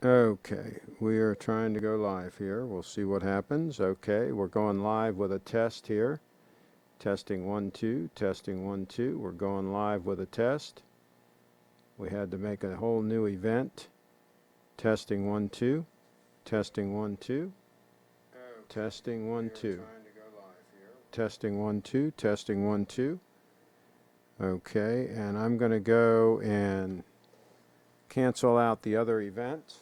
Okay, we are trying to go live here. We'll see what happens. Okay, we're going live with a test here. Testing 1, 2, testing 1, 2. We're going live with a test. We had to make a whole new event. Testing 1, 2, testing 1, 2, testing 1, 2. Testing 1, 2, testing 1, 2. Okay, and I'm going to go and cancel out the other event.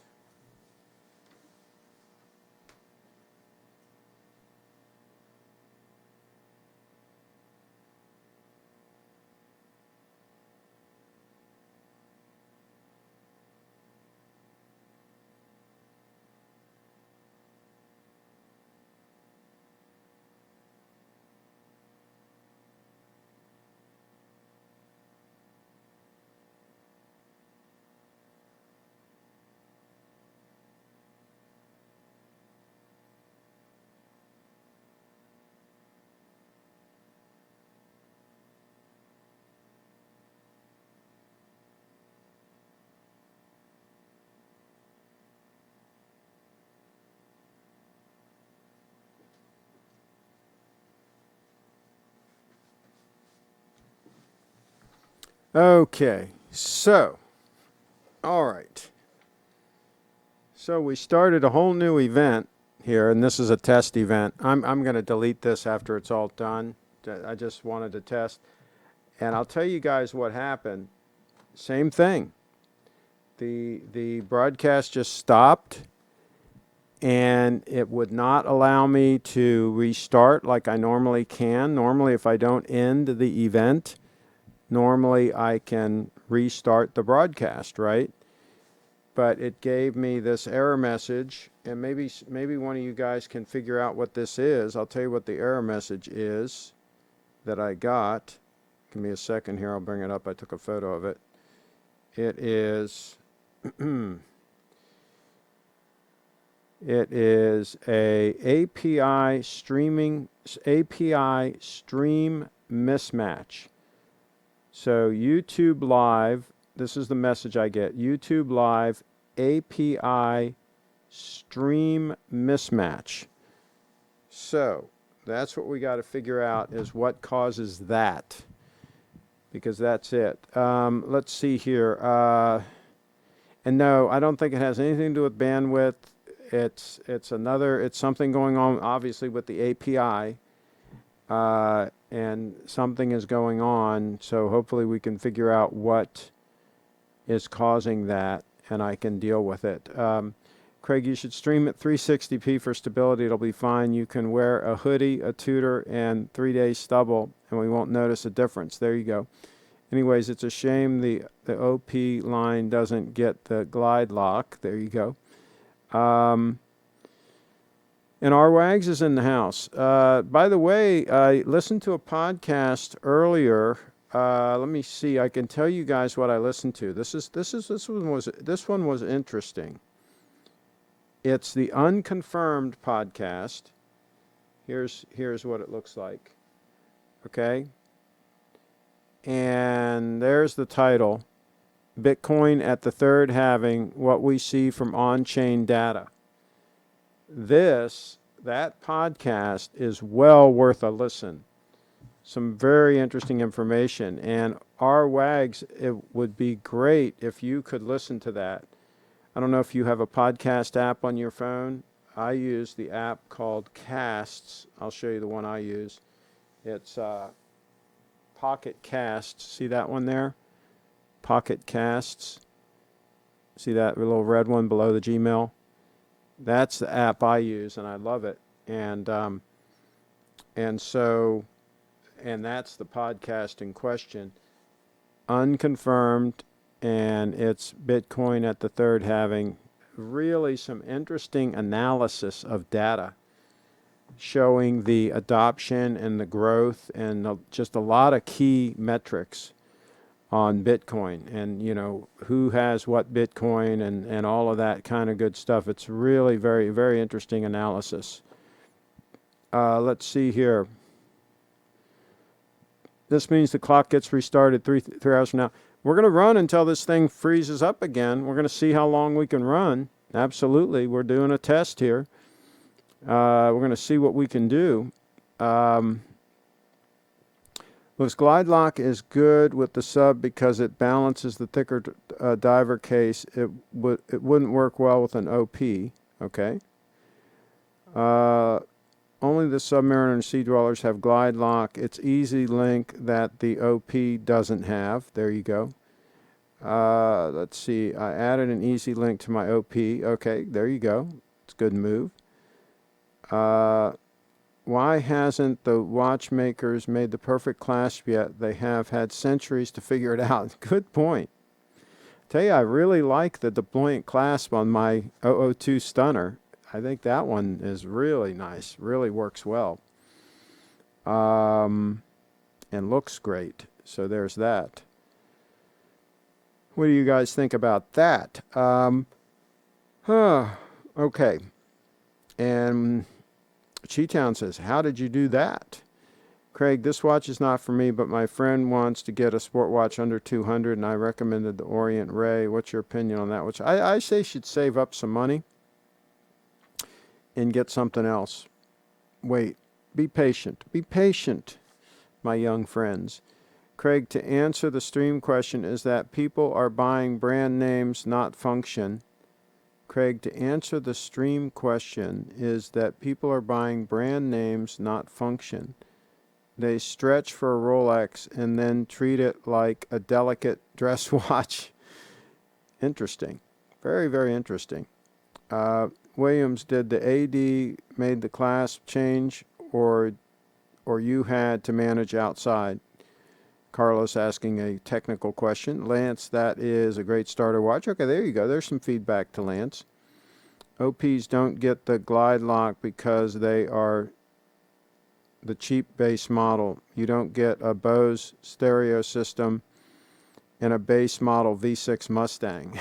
Okay, so, all right. So we started a whole new event here, and this is a test event. I'm going to delete this after it's all done. I just wanted to test. And I'll tell you guys what happened. Same thing. The broadcast just stopped, and it would not allow me to restart like I normally can. Normally, if I don't end the event, normally I can restart the broadcast, right? But it gave me this error message, and maybe one of you guys can figure out what this is. I'll tell you what the error message is that I got. Give me a second here, I'll bring it up. I took a photo of it. It is it is a API stream mismatch. So YouTube Live, this is the message I get. YouTube Live API stream mismatch. So that's what we got to figure out, is what causes that, because that's it. Let's see here. And no, I don't think it has anything to do with bandwidth. It's something going on obviously with the API. And something is going on, so hopefully we can figure out what is causing that, and I can deal with it. Craig, you should stream at 360p for stability. It'll be fine. You can wear a hoodie, a tutor, and 3-day stubble, and we won't notice a difference. There you go. Anyways, it's a shame the OP line doesn't get the glide lock. There you go. And our Wags is in the house. By the way, I listened to a podcast earlier. Let me see. I can tell you guys what I listened to. This one was interesting. It's the Unconfirmed podcast. Here's what it looks like. Okay. And there's the title. Bitcoin at the third halving, what we see from on-chain data. That podcast is well worth a listen. Some very interesting information. And our Wags, it would be great if you could listen to that. I don't know if you have a podcast app on your phone. I use the app called Casts. I'll show you the one I use. It's Pocket Casts. See that one there? Pocket Casts. See that little red one below the Gmail? That's the app I use, and I love it. And that's the podcast in question. Unconfirmed, and it's Bitcoin at the third halving. Really some interesting analysis of data showing the adoption and the growth and just a lot of key metrics on Bitcoin, and who has what Bitcoin and all of that kind of good stuff. It's really very, very interesting analysis. Let's see here. This means the clock gets restarted 3 hours from now. We're going to run until this thing freezes up again. We're going to see how long we can run. Absolutely. We're doing a test here. We're going to see what we can do. Looks Glide Lock is good with the sub because it balances the thicker diver case. It wouldn't work well with an OP. Okay. Only the Submariner and Sea Dwellers have Glide Lock. It's Easy Link that the OP doesn't have. There you go. Let's see. I added an Easy Link to my OP. Okay, there you go. It's a good move. Why hasn't the watchmakers made the perfect clasp yet? They have had centuries to figure it out. Good point. Tell you, I really like the deployant clasp on my 002 Stunner. I think that one is really nice. Really works well. And looks great. So there's that. What do you guys think about that? Okay. And Cheetown says, how did you do that? Craig, this watch is not for me, but my friend wants to get a sport watch under 200, and I recommended the Orient Ray. What's your opinion on that? Which I say you should save up some money and get something else. Wait. Be patient. Be patient, my young friends. Craig, to answer the stream question is that people are buying brand names, not function. Craig, to answer the stream question is that people are buying brand names, not function. They stretch for a Rolex and then treat it like a delicate dress watch. Interesting. Very, very interesting. Williams, did the AD made the clasp change or you had to manage outside? Carlos asking a technical question. Lance, that is a great starter watch. Okay, there you go. There's some feedback to Lance. OPs don't get the Glide Lock because they are the cheap base model. You don't get a Bose stereo system and a base model V6 Mustang.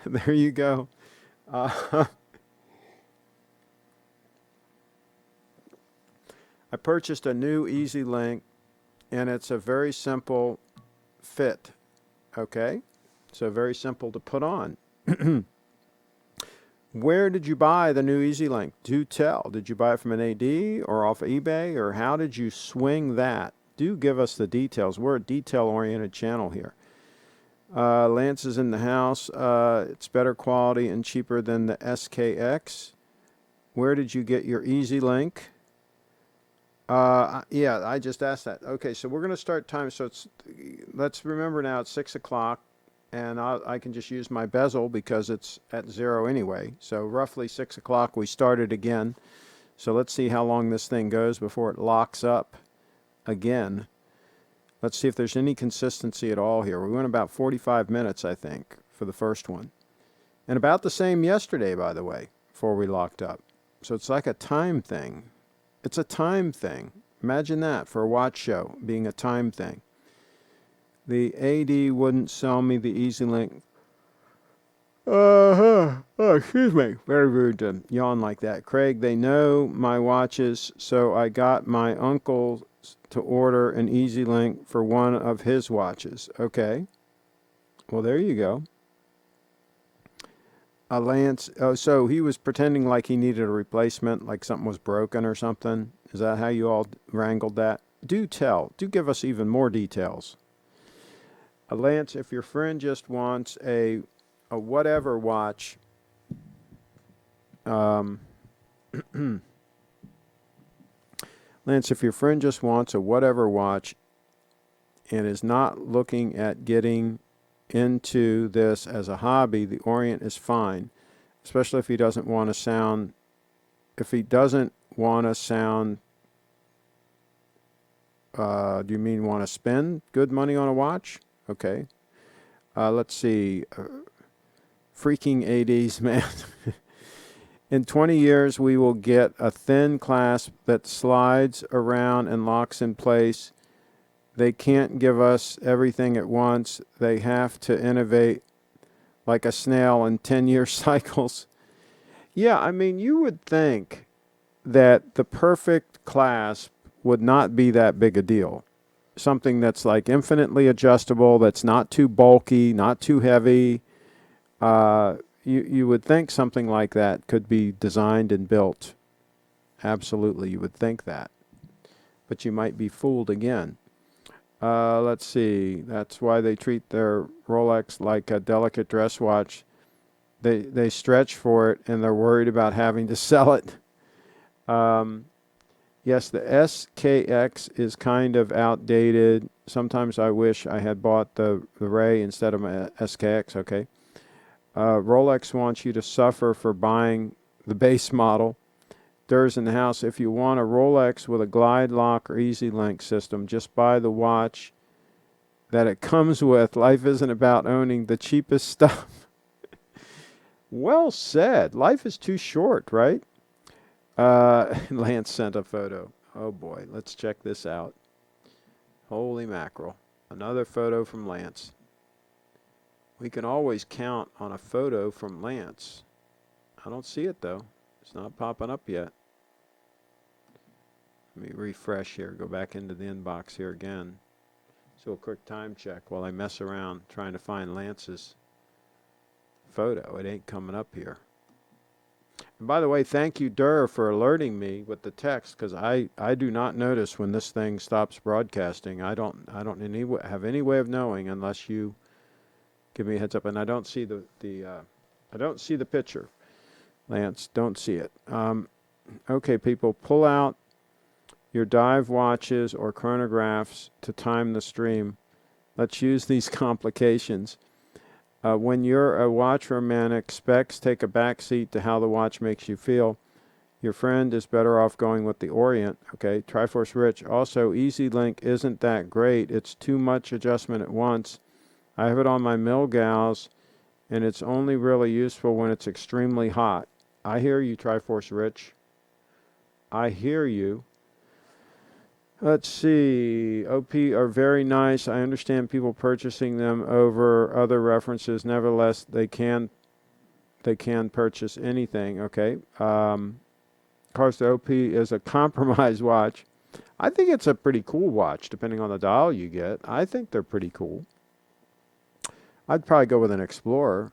There you go. I purchased a new Easy Link, and it's a very simple fit. Okay? So very simple to put on. Where did you buy the new Easy Link? Do tell. Did you buy it from an AD or off of eBay, or how did you swing that? Do give us the details. We're a detail-oriented channel here. Lance is in the house. It's better quality and cheaper than the SKX. Where did you get your Easy Link? Yeah, I just asked that. Okay, so we're going to start time. So let's remember now it's 6 o'clock, and I can just use my bezel because it's at 0 anyway. So roughly 6 o'clock we started again. So let's see how long this thing goes before it locks up again. Let's see if there's any consistency at all here. We went about 45 minutes, I think, for the first one. And about the same yesterday, by the way, before we locked up. So it's like a time thing. It's a time thing. Imagine that for a watch show being a time thing. The AD wouldn't sell me the Easy Link. Oh, excuse me. Very rude to yawn like that. Craig, they know my watches, so I got my uncle to order an Easy Link for one of his watches. Okay. Well, there you go. Lance, so he was pretending like he needed a replacement, like something was broken or something. Is that how you all wrangled that? Do tell. Do give us even more details. Lance, if your friend just wants a whatever watch, Lance, if your friend just wants a whatever watch and is not looking at getting into this as a hobby, the Orient is fine, especially if he doesn't want to sound, do you mean want to spend good money on a watch? Okay. Let's see. Freaking ADs, man. In 20 years, we will get a thin clasp that slides around and locks in place. They can't give us everything at once. They have to innovate like a snail in 10-year cycles. Yeah, I mean, you would think that the perfect clasp would not be that big a deal. Something that's like infinitely adjustable, that's not too bulky, not too heavy, You would think something like that could be designed and built. Absolutely, you would think that. But you might be fooled again. Let's see. That's why they treat their Rolex like a delicate dress watch. They stretch for it, and they're worried about having to sell it. Yes, the SKX is kind of outdated. Sometimes I wish I had bought the Ray instead of my SKX. Okay. Rolex wants you to suffer for buying the base model. Durs in the house. If you want a Rolex with a glide lock or easy link system, just buy the watch that it comes with. Life isn't about owning the cheapest stuff. Well said. Life is too short, right? Lance sent a photo. Oh boy, let's check this out. Holy mackerel. Another photo from Lance. We can always count on a photo from Lance. I don't see it though. It's not popping up yet. Let me refresh here. Go back into the inbox here again. So a quick time check while I mess around trying to find Lance's photo. It ain't coming up here. And by the way, thank you, Durr, for alerting me with the text, because I do not notice when this thing stops broadcasting. I don't have any way of knowing unless you give me a heads up. And I don't see I don't see the picture. Lance, don't see it. Okay, people, pull out your dive watches or chronographs to time the stream. Let's use these complications. When you're a watch romantic, specs take a back seat to how the watch makes you feel. Your friend is better off going with the Orient. Okay, Triforce Rich. Also, Easy Link isn't that great. It's too much adjustment at once. I have it on my Milgauss, and it's only really useful when it's extremely hot. I hear you, Triforce Rich. I hear you. Let's see. OP are very nice. I understand people purchasing them over other references. Nevertheless, they can purchase anything. Okay. Of course, the OP is a compromise watch. I think it's a pretty cool watch, depending on the dial you get. I think they're pretty cool. I'd probably go with an Explorer.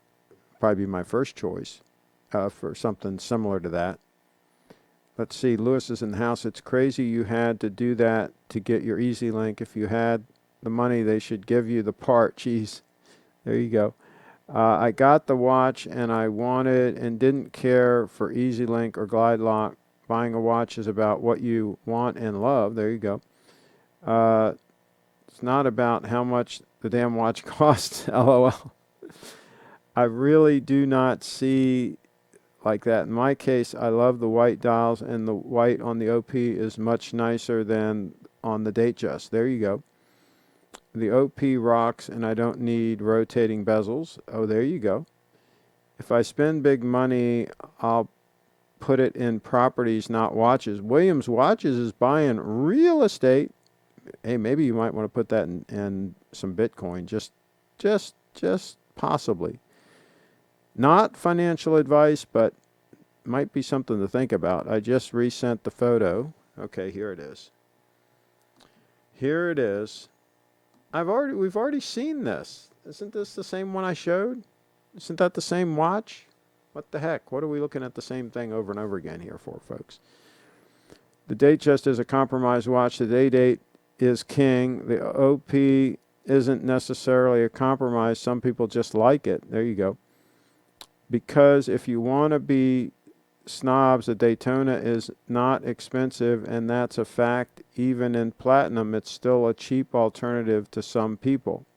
Probably be my first choice for something similar to that. Let's see, Lewis is in the house. It's crazy you had to do that to get your Easy Link. If you had the money, they should give you the part. Jeez, there you go. I got the watch and I wanted and didn't care for Easy Link or Glide Lock. Buying a watch is about what you want and love. There you go. It's not about how much the damn watch costs. LOL. I really do not see like that. In my case, I love the white dials, and the white on the OP is much nicer than on the Datejust. There you go. The OP rocks, and I don't need rotating bezels. Oh, there you go. If I spend big money, I'll put it in properties, not watches. Williams Watches is buying real estate. Hey, maybe you might want to put that in some Bitcoin. Just possibly. Not financial advice, but might be something to think about. I just resent the photo. Okay, here it is. Here it is. We've already seen this. Isn't this the same one I showed? Isn't that the same watch? What the heck? What are we looking at the same thing over and over again here for, folks? The Datejust is a compromise watch. The day date is king. The OP isn't necessarily a compromise. Some people just like it. There you go. Because if you want to be snobs, a Daytona is not expensive, and that's a fact. Even in platinum, it's still a cheap alternative to some people.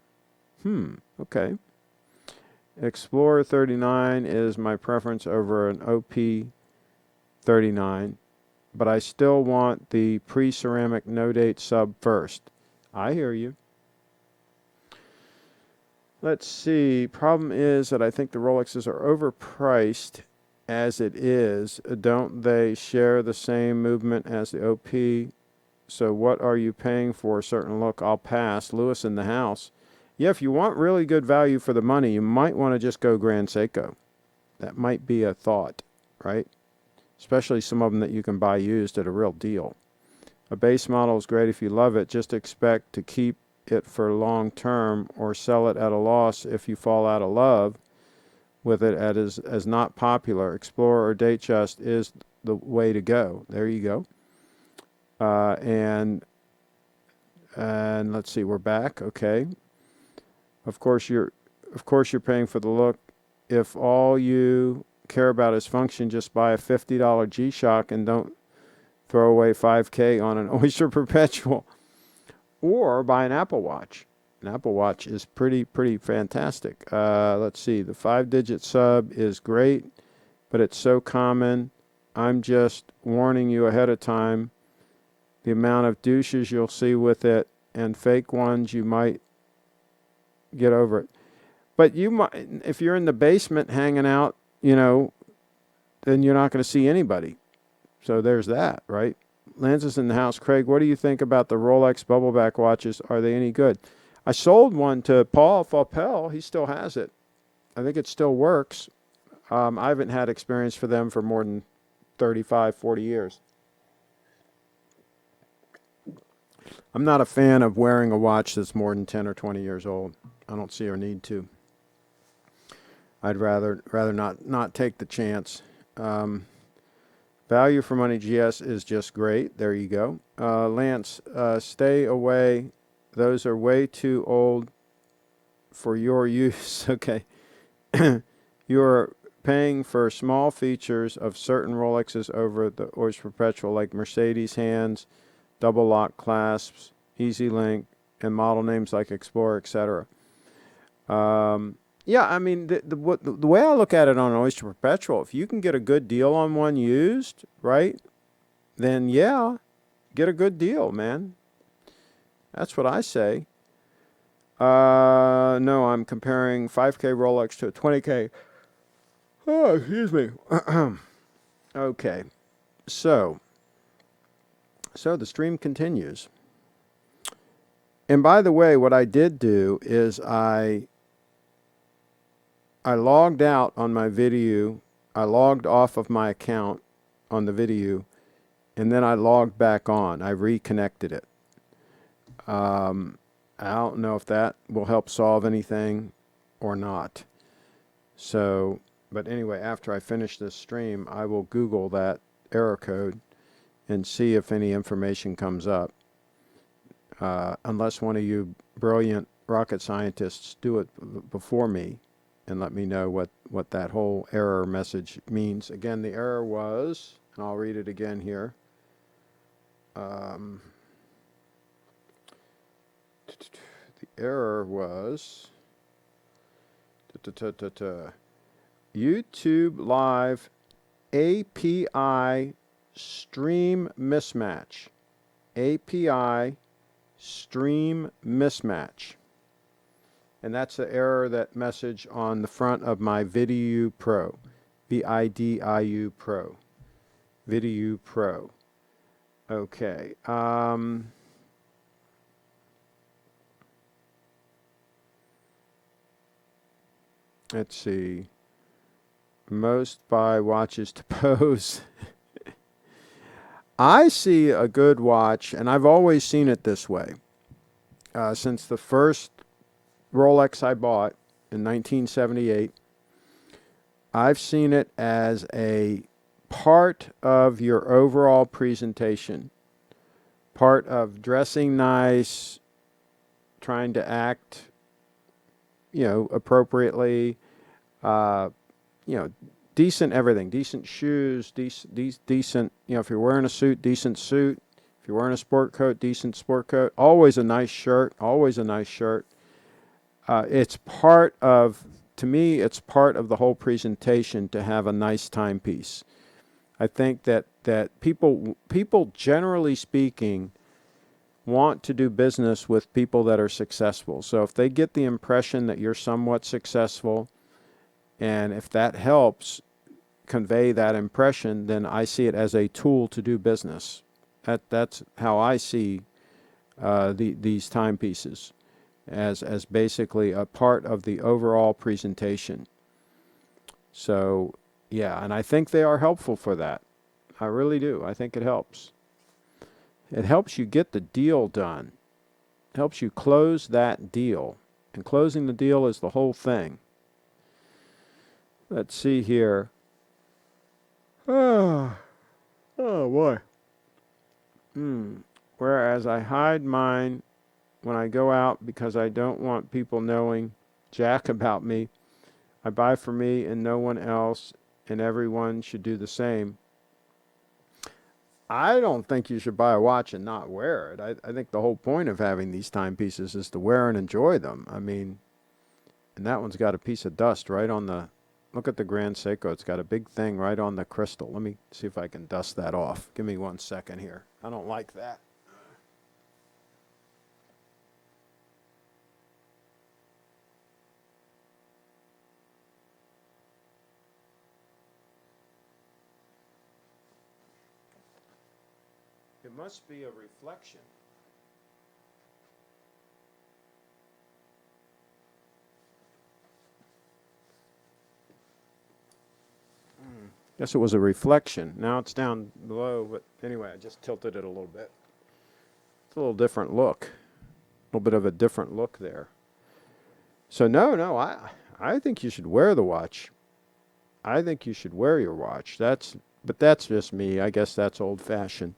Okay. Explorer 39 is my preference over an OP 39, but I still want the pre-ceramic no-date sub first. I hear you. Let's see. Problem is that I think the Rolexes are overpriced as it is. Don't they share the same movement as the OP? So what are you paying for a certain look? I'll pass. Lewis in the house. Yeah, if you want really good value for the money, you might want to just go Grand Seiko. That might be a thought, right? Especially some of them that you can buy used at a real deal. A base model is great if you love it. Just expect to keep it for long term or sell it at a loss if you fall out of love with it as not popular. Explorer or Datejust is the way to go. There you go. And let's see, we're back. Okay. Of course you're paying for the look. If all you care about is function, just buy a $50 G-Shock and don't throw away $5K on an Oyster Perpetual. Or buy an Apple Watch. An Apple Watch is pretty fantastic. Let's see, the 5-digit sub is great, but it's so common. I'm just warning you ahead of time. The amount of douches you'll see with it and fake ones, you might get over it. But you might, if you're in the basement hanging out, then you're not going to see anybody. So there's that, right? Lanza's in the house. Craig, what do you think about the Rolex bubbleback watches? Are they any good? I sold one to Paul Faupel. He still has it. I think it still works. I haven't had experience for them for more than 35, 40 years. I'm not a fan of wearing a watch that's more than 10 or 20 years old. I don't see or need to. I'd rather not take the chance. Value for money GS is just great. There you go. Lance, stay away. Those are way too old for your use. Okay. You're paying for small features of certain Rolexes over the Oyster Perpetual, like Mercedes hands, double lock clasps, Easy Link, and model names like Explorer, etc. Yeah, I mean, the way I look at it on Oyster Perpetual, if you can get a good deal on one used, right, then yeah, get a good deal, man. That's what I say. No, I'm comparing 5K Rolex to a 20K. Oh, excuse me. Okay, so the stream continues. And by the way, what I did do is I logged out on my video. I logged off of my account on the video, and then I logged back on. I reconnected it. I don't know if that will help solve anything or not. So, but anyway, after I finish this stream, I will Google that error code and see if any information comes up. Unless one of you brilliant rocket scientists do it before me and let me know what that whole error message means. Again, the error was, and I'll read it again here. The error was YouTube Live API stream mismatch. API stream mismatch. And that's the error, that message on the front of my Vidiu Pro. VIDIU Pro. Vidiu Pro. Okay. Let's see. Most buy watches to pose. I see a good watch, and I've always seen it this way. Since the first Rolex I bought in 1978, I've seen it as a part of your overall presentation, part of dressing nice, trying to act, appropriately, decent everything, decent shoes, decent, if you're wearing a suit, decent suit. If you're wearing a sport coat, decent sport coat. Always a nice shirt, it's part of, to me, it's part of the whole presentation to have a nice timepiece. I think that people generally speaking want to do business with people that are successful. So if they get the impression that you're somewhat successful, and if that helps convey that impression, then I see it as a tool to do business. That's how I see these timepieces, as basically a part of the overall presentation. So, yeah, and I think they are helpful for that. I really do. I think it helps. It helps you get the deal done. It helps you close that deal. And closing the deal is the whole thing. Let's see here. Oh, oh boy. Whereas I hide mine when I go out because I don't want people knowing jack about me. I buy for me and no one else, and everyone should do the same. I don't think you should buy a watch and not wear it. I think the whole point of having these timepieces is to wear and enjoy them. I mean, and that one's got a piece of dust right on the, look at the Grand Seiko. It's got a big thing right on the crystal. Let me see if I can dust that off. Give me 1 second here. I don't like that. It must be a reflection. Guess it was a reflection. Now it's down below, but anyway, I just tilted it a little bit. It's a little different look. A little bit of a different look there. So no, I think you should wear the watch. I think you should wear your watch. But that's just me. I guess that's old-fashioned.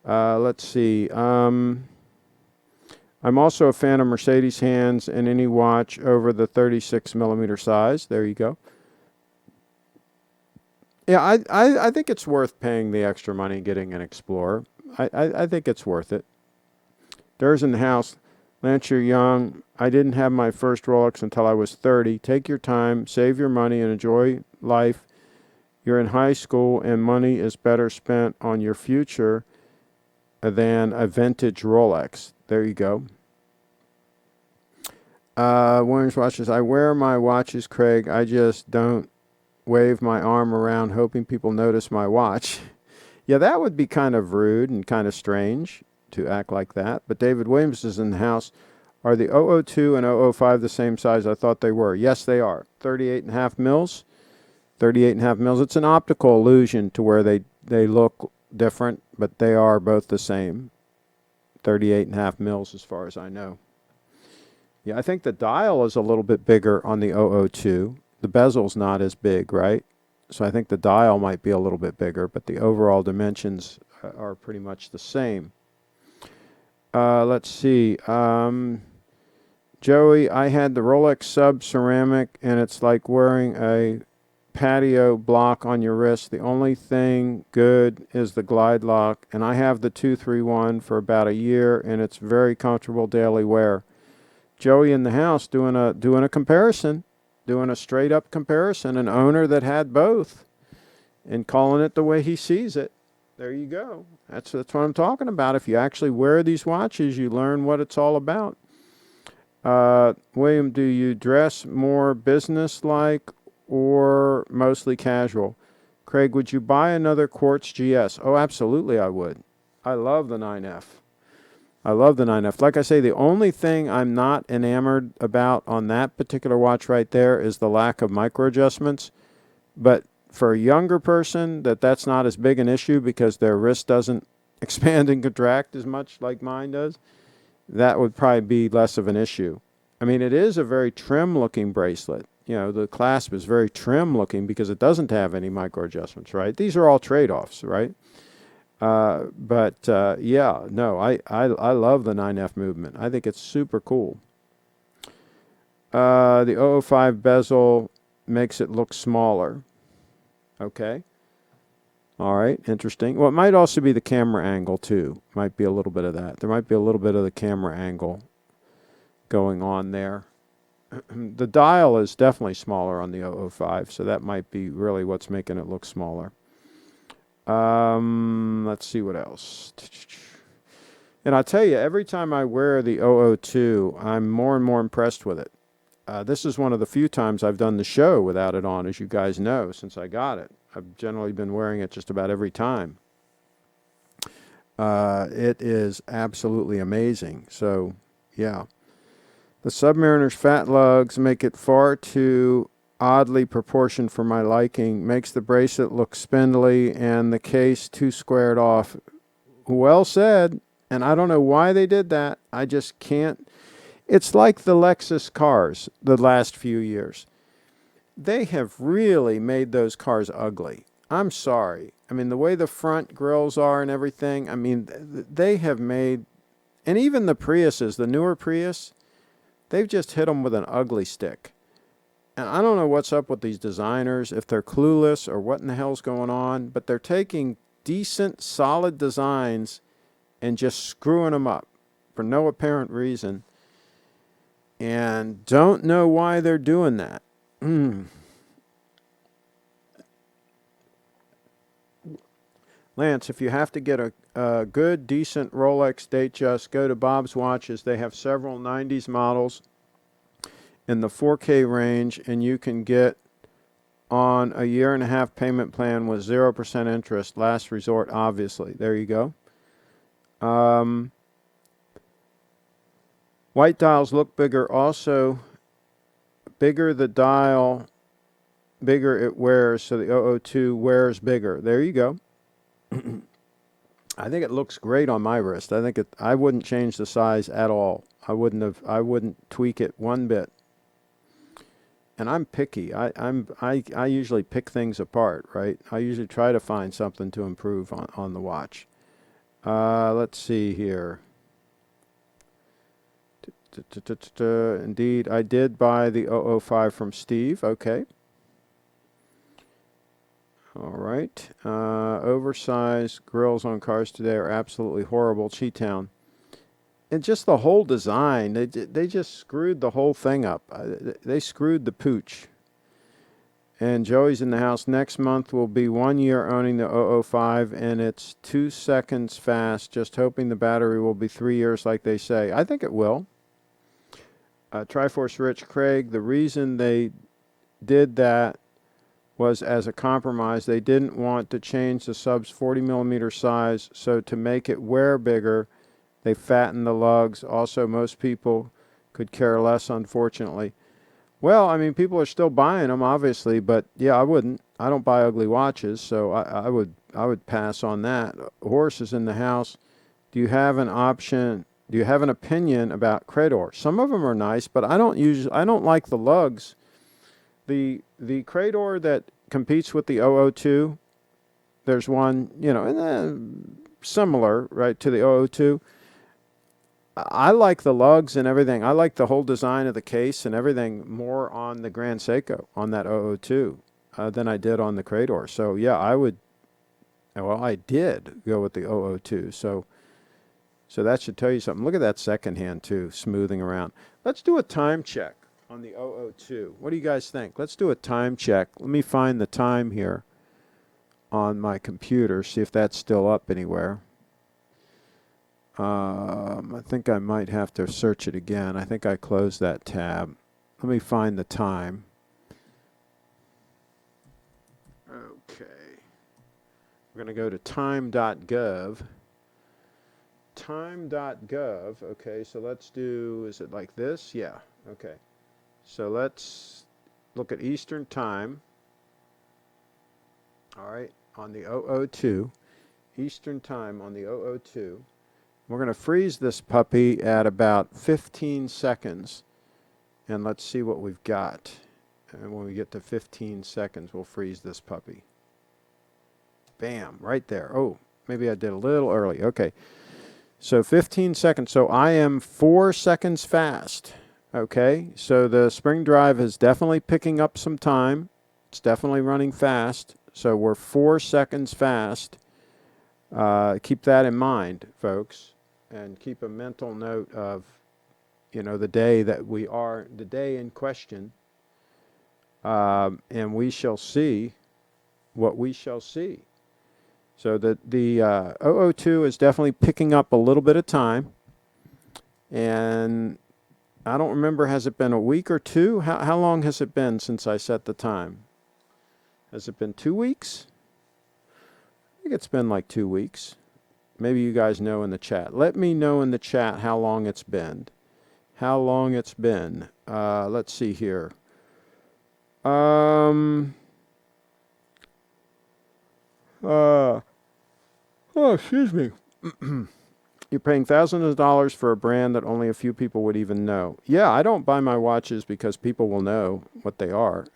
Let's see. I'm also a fan of Mercedes hands and any watch over the 36 millimeter size. There you go. Yeah, I think it's worth paying the extra money getting an Explorer. I think it's worth it. There's in the house. Lance, you're young. I didn't have my first Rolex until I was 30. Take your time, save your money, and enjoy life. You're in high school, and money is better spent on your future than a vintage Rolex. There you go. Williams watches. I wear my watches, Craig. I just don't wave my arm around hoping people notice my watch. Yeah, that would be kind of rude and kind of strange to act like that. But David Williams is in the house. Are the 002 and 005 the same size? I thought they were. Yes, they are. 38.5 mils. 38.5 mils. It's an optical illusion to where they look different, but they are both the same. 38.5 mils as far as I know. Yeah, I think the dial is a little bit bigger on the 002. The bezel's not as big, right? So I think the dial might be a little bit bigger, but the overall dimensions are pretty much the same. Let's see. Joey, I had the Rolex Sub Ceramic, and it's like wearing a patio block on your wrist. The only thing good is the glide lock, and I have the 231 for about a year, and it's very comfortable daily wear. Joey in the house doing a comparison, doing a straight up comparison, an owner that had both, and calling it the way he sees it. There you go. That's what I'm talking about. If you actually wear these watches, you learn what it's all about. William, do you dress more business-like or mostly casual? Craig, would you buy another Quartz GS? Oh, absolutely I would. I love the 9F. I love the 9F. Like I say, the only thing I'm not enamored about on that particular watch right there is the lack of micro adjustments. But for a younger person, that's not as big an issue because their wrist doesn't expand and contract as much like mine does. That would probably be less of an issue. I mean, it is a very trim-looking bracelet. You know, the clasp is very trim-looking because it doesn't have any micro adjustments, right? These are all trade-offs, right? Yeah, no, I love the 9F movement. I think it's super cool. The 005 bezel makes it look smaller. Okay. All right, interesting. Well, it might also be the camera angle, too. Might be a little bit of that. There might be a little bit of the camera angle going on there. The dial is definitely smaller on the 005, so that might be really what's making it look smaller. Let's see what else. And I'll tell you, every time I wear the 002, I'm more and more impressed with it. This is one of the few times I've done the show without it on, as you guys know, since I got it. I've generally been wearing it just about every time. It is absolutely amazing. So, yeah. The Submariner's fat lugs make it far too oddly proportioned for my liking. Makes the bracelet look spindly and the case too squared off. Well said. And I don't know why they did that. I just can't. It's like the Lexus cars the last few years. they have really made those cars ugly. I'm sorry. I mean, the way the front grills are and everything, I mean, they have made, and even the Priuses, the newer Prius, they've just hit them with an ugly stick. And I don't know what's up with these designers, if they're clueless or what in the hell's going on, but they're taking decent, solid designs and just screwing them up for no apparent reason. And don't know why they're doing that. Lance, if you have to get a good, decent Rolex Datejust, go to Bob's Watches. They have several 90s models in the 4K range, and you can get on a 1.5-year payment plan with 0% interest. Last resort, obviously. There you go. White dials look bigger. Also, bigger the dial, bigger it wears, so the 002 wears bigger. There you go. I think it looks great on my wrist. I wouldn't change the size at all. I wouldn't tweak it one bit. And I'm picky. I usually pick things apart, right? I usually try to find something to improve on the watch. Let's see here. Indeed, I did buy the 005 from Steve. Okay. All right. Oversized grills on cars today are absolutely horrible. Cheatown. And just the whole design, they just screwed the whole thing up. They screwed the pooch. And Joey's in the house. Next month will be 1 year owning the 005, and it's 2 seconds fast. Just hoping the battery will be 3 years like they say. I think it will. Triforce Rich, Craig, the reason they did that was as a compromise. They didn't want to change the sub's 40 millimeter size, so to make it wear bigger, they fattened the lugs. Also, most people could care less, unfortunately. Well, I mean, people are still buying them, obviously, but yeah, I wouldn't. I don't buy ugly watches, so I would pass on that. Horse is in the house. Do you have an option? Do you have an opinion about Crador? Some of them are nice, but I don't like the lugs. The Crador that competes with the 002, there's one, similar, right, to the 002. I like the lugs and everything. I like the whole design of the case and everything more on the Grand Seiko, on that 002, than I did on the Crador. So, yeah, I did go with the 002. So that should tell you something. Look at that second hand, too, smoothing around. Let's do a time check on the 002. What do you guys think? Let's do a time check. Let me find the time here on my computer, see if that's still up anywhere. I think I might have to search it again. I think I closed that tab. Let me find the time. Okay. We're going to go to time.gov. Time.gov. Okay, so let's do, is it like this? Yeah. Okay. So let's look at Eastern Time. All right, on the 002. Eastern Time on the 002. We're going to freeze this puppy at about 15 seconds. And let's see what we've got. And when we get to 15 seconds, we'll freeze this puppy. Bam, right there. Oh, maybe I did a little early. Okay. So 15 seconds. So I am 4 seconds fast. Okay. So the spring drive is definitely picking up some time. It's definitely running fast. So we're 4 seconds fast. Keep that in mind, folks. And keep a mental note of, the day the day in question. And we shall see what we shall see. So the 002 is definitely picking up a little bit of time. And I don't remember, has it been a week or two? How long has it been since I set the time? Has it been 2 weeks? I think it's been like 2 weeks. Maybe you guys know in the chat. Let me know in the chat how long it's been. How long it's been. Let's see here. Excuse me. You're paying thousands of dollars for a brand that only a few people would even know. Yeah, I don't buy my watches because people will know what they are.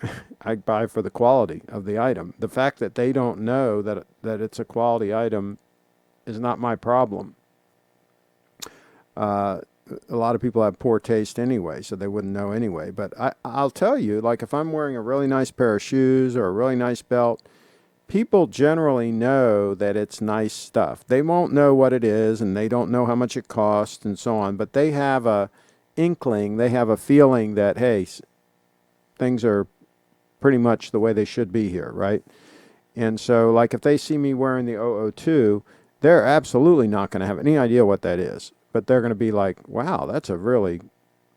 I buy for the quality of the item. The fact that they don't know that it's a quality item is not my problem. A lot of people have poor taste anyway, so they wouldn't know anyway. But I'll tell you, like if I'm wearing a really nice pair of shoes or a really nice belt, people generally know that it's nice stuff. They won't know what it is, and they don't know how much it costs and so on, but they have a inkling, they have a feeling that, hey, things are pretty much the way they should be here, right? And so, like, if they see me wearing the 002, they're absolutely not going to have any idea what that is. But they're going to be like, wow, that's a really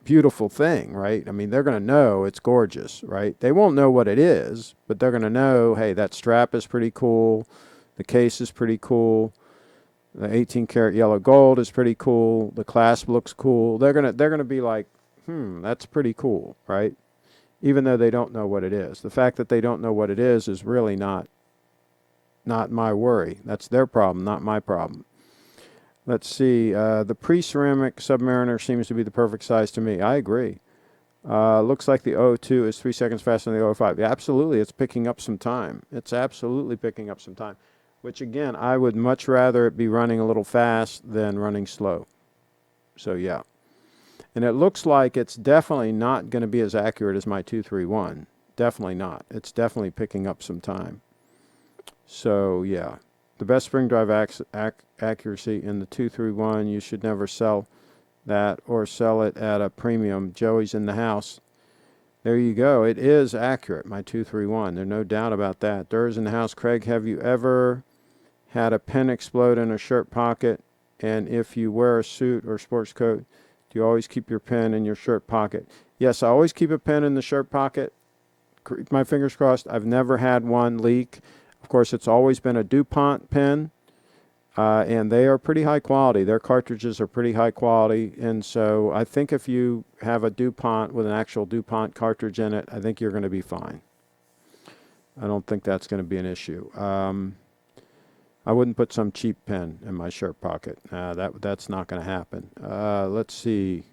beautiful thing, right? I mean, they're going to know it's gorgeous, right? They won't know what it is, but they're going to know, hey, that strap is pretty cool. The case is pretty cool. The 18 karat yellow gold is pretty cool. The clasp looks cool. They're going to be like, that's pretty cool, right? Even though they don't know what it is. The fact that they don't know what it is really not my worry. That's their problem, not my problem. Let's see. The pre-ceramic Submariner seems to be the perfect size to me. I agree. Looks like the 002 is 3 seconds faster than the 005. Yeah, absolutely. It's picking up some time. It's absolutely picking up some time. Which, again, I would much rather it be running a little fast than running slow. So, yeah. And it looks like it's definitely not going to be as accurate as my 231. Definitely not. It's definitely picking up some time. So, yeah. The best spring drive accuracy in the 231. You should never sell that or sell it at a premium. Joey's in the house. There you go. It is accurate, my 231. There's no doubt about that. Durr's in the house. Craig, have you ever had a pen explode in a shirt pocket? And if you wear a suit or sports coat, do you always keep your pen in your shirt pocket? Yes, I always keep a pen in the shirt pocket. My fingers crossed. I've never had one leak. Of course, it's always been a DuPont pen, and they are pretty high quality. Their cartridges are pretty high quality, and so I think if you have a DuPont with an actual DuPont cartridge in it, I think you're going to be fine. I don't think that's going to be an issue. I wouldn't put some cheap pen in my shirt pocket. That's not going to happen. Let's see.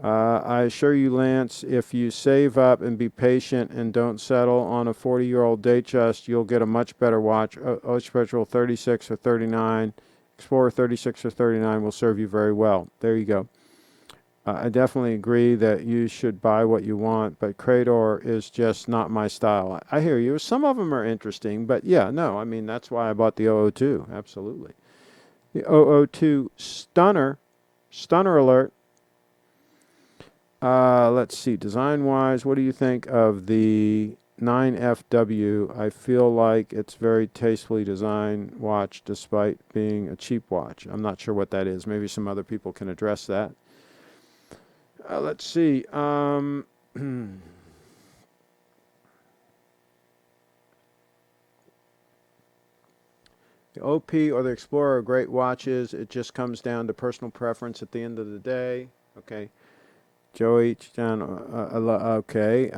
I assure you, Lance, if you save up and be patient and don't settle on a 40-year-old Datejust, you'll get a much better watch. Ocean Patrol 36 or 39, Explorer 36 or 39 will serve you very well. There you go. I definitely agree that you should buy what you want, but Crador is just not my style. I hear you. Some of them are interesting, but yeah, no, I mean, that's why I bought the 002. Absolutely. The 002 Stunner alert. Let's see, design-wise, what do you think of the 9FW? I feel like it's very tastefully designed watch despite being a cheap watch. I'm not sure what that is. Maybe some other people can address that. Let's see. The OP or the Explorer are great watches. It just comes down to personal preference at the end of the day. Okay. Joey, okay.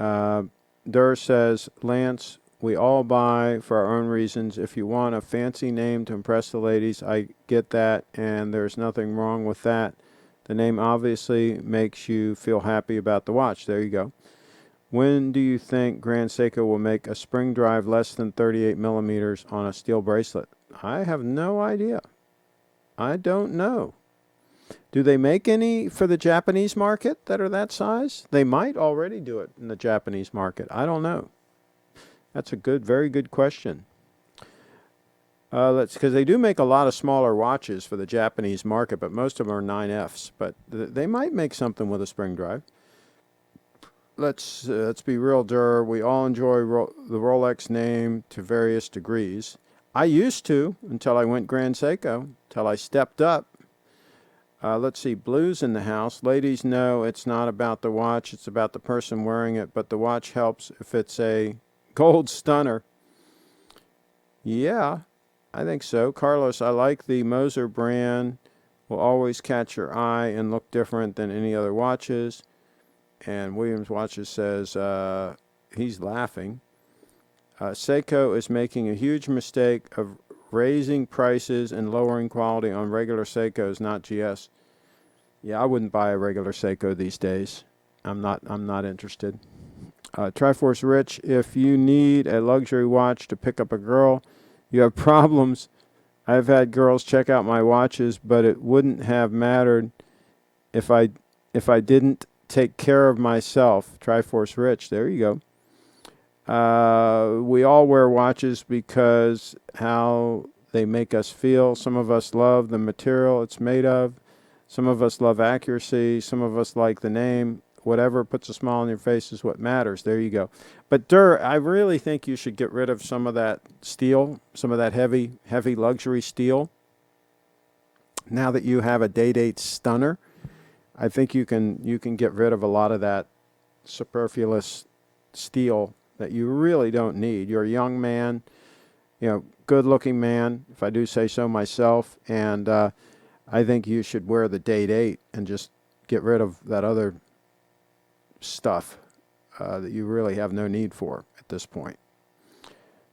Durr says, Lance, we all buy for our own reasons. If you want a fancy name to impress the ladies, I get that, and there's nothing wrong with that. The name obviously makes you feel happy about the watch. There you go. When do you think Grand Seiko will make a spring drive less than 38 millimeters on a steel bracelet? I have no idea. I don't know. Do they make any for the Japanese market that are that size? They might already do it in the Japanese market. I don't know. That's a very good question. Because they do make a lot of smaller watches for the Japanese market, but most of them are 9Fs. But they might make something with a spring drive. Let's be real, Durr. We all enjoy the Rolex name to various degrees. I used to until I went Grand Seiko, until I stepped up. Let's see, Blue's in the house. Ladies know it's not about the watch, it's about the person wearing it, but the watch helps if it's a gold stunner. Yeah, I think so. Carlos, I like the Moser brand. Will always catch your eye and look different than any other watches. And Williams Watches says he's laughing. Seiko is making a huge mistake of raising prices and lowering quality on regular Seikos, not GS. Yeah, I wouldn't buy a regular Seiko these days. I'm not interested. Triforce Rich, if you need a luxury watch to pick up a girl, you have problems. I've had girls check out my watches, but it wouldn't have mattered if I didn't take care of myself. Triforce Rich, there you go. We all wear watches because how they make us feel. Some of us love the material it's made of. Some of us love accuracy. Some of us like the name. Whatever puts a smile on your face is what matters. There you go. But I really think you should get rid of some of that steel, some of that heavy luxury steel. Now that you have a Day-Date Stunner, I think you can get rid of a lot of that superfluous steel that you really don't need. You're a young man, good-looking man, if I do say so myself, and I think you should wear the Day-Date and just get rid of that other stuff that you really have no need for at this point.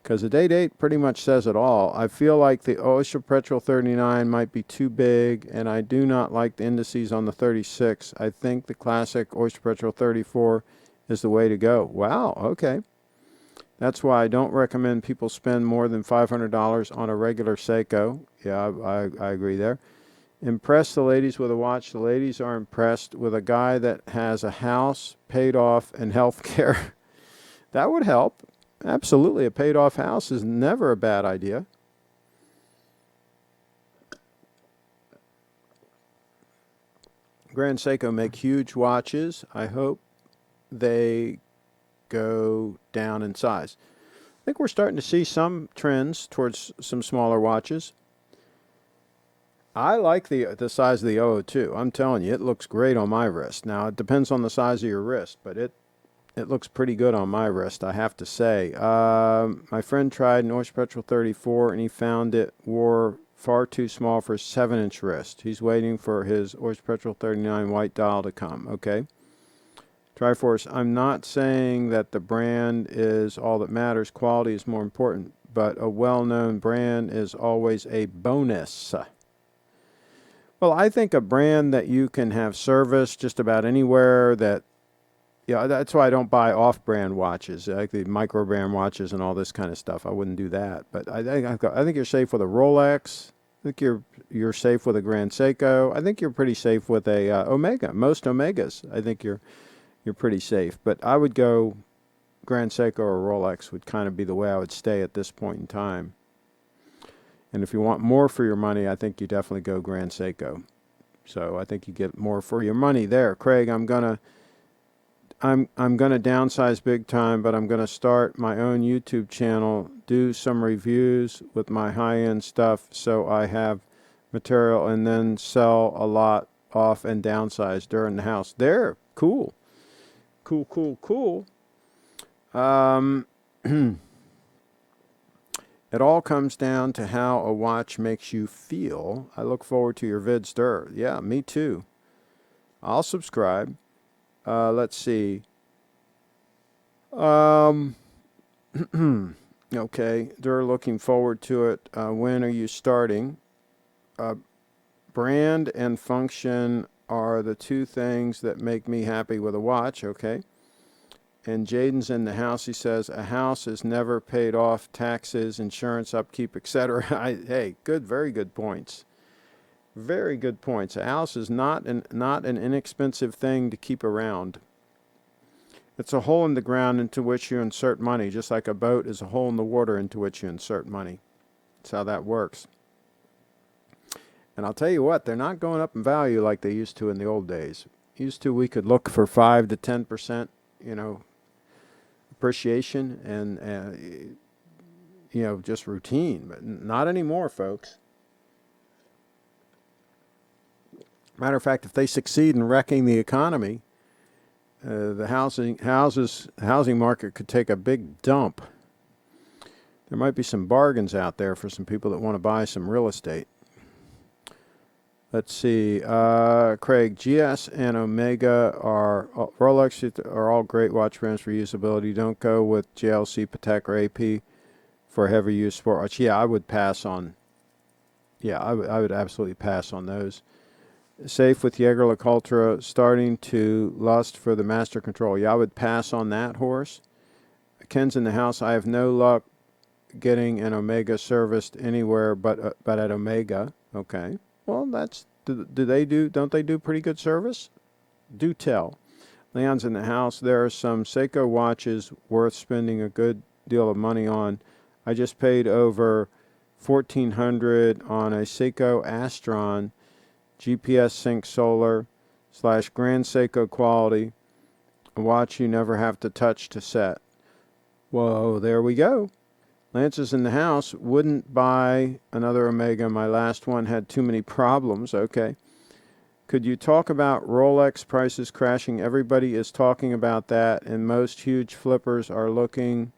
Because the Day-Date pretty much says it all. I feel like the Oyster Petrol 39 might be too big, and I do not like the indices on the 36. I think the classic Oyster Petrol 34 is the way to go. Wow, okay. That's why I don't recommend people spend more than $500 on a regular Seiko. Yeah, I agree there. Impress the ladies with a watch. The ladies are impressed with a guy that has a house, paid off, and health care. That would help. Absolutely. A paid off house is never a bad idea. Grand Seiko make huge watches. I hope they go down in size. I think we're starting to see some trends towards some smaller watches. I like the size of the 002. I'm telling you, it looks great on my wrist. Now, it depends on the size of your wrist, but it looks pretty good on my wrist, I have to say. My friend tried an Oyster Petrol 34, and he found it wore far too small for a 7-inch wrist. He's waiting for his Oyster Petrol 39 white dial to come, okay? Triforce, I'm not saying that the brand is all that matters. Quality is more important, but a well-known brand is always a bonus. Well, I think a brand that you can have service just about anywhere that's why I don't buy off-brand watches, like the micro-brand watches and all this kind of stuff. I wouldn't do that. But I think you're safe with a Rolex. I think you're safe with a Grand Seiko. I think you're pretty safe with a Omega. Most Omegas, I think you're pretty safe. But I would go Grand Seiko or Rolex would kind of be the way I would stay at this point in time. And if you want more for your money, I think you definitely go Grand Seiko. So I think you get more for your money there. Craig, I'm gonna downsize big time, but I'm gonna start my own YouTube channel, do some reviews with my high-end stuff so I have material, and then sell a lot off and downsize during the house. There, cool. It all comes down to how a watch makes you feel. I look forward to your vids, Stir. Yeah, me too. I'll subscribe. Let's see. Okay, they're looking forward to it. When are you starting? Brand and function are the two things that make me happy with a watch, okay? And Jaden's in the house. He says, a house is never paid off, taxes, insurance, upkeep, etc. Hey, very good points. Very good points. A house is not an inexpensive thing to keep around. It's a hole in the ground into which you insert money, just like a boat is a hole in the water into which you insert money. That's how that works. And I'll tell you what, they're not going up in value like they used to in the old days. We could look for 5 to 10%, appreciation and, just routine, but not anymore, folks. Matter of fact, if they succeed in wrecking the economy, the housing market could take a big dump. There might be some bargains out there for some people that want to buy some real estate. Let's see. Craig, GS and Omega Rolex are all great watch brands for usability. Don't go with JLC, Patek, or AP for heavy use sport watch. Yeah, I would pass on. Yeah, I would absolutely pass on those. Safe with Jaeger LeCoultre, starting to lust for the Master Control. Yeah, I would pass on that horse. Ken's in the house. I have no luck getting an Omega serviced anywhere but at Omega. Okay. Well, that's don't they do pretty good service? Do tell. Leon's in the house. There are some Seiko watches worth spending a good deal of money on. I just paid over $1,400 on a Seiko Astron GPS Sync Solar / Grand Seiko quality, a watch you never have to touch to set. Whoa, there we go. Lance is in the house. Wouldn't buy another Omega. My last one had too many problems. Okay. Could you talk about Rolex prices crashing? Everybody is talking about that, and most huge flippers are looking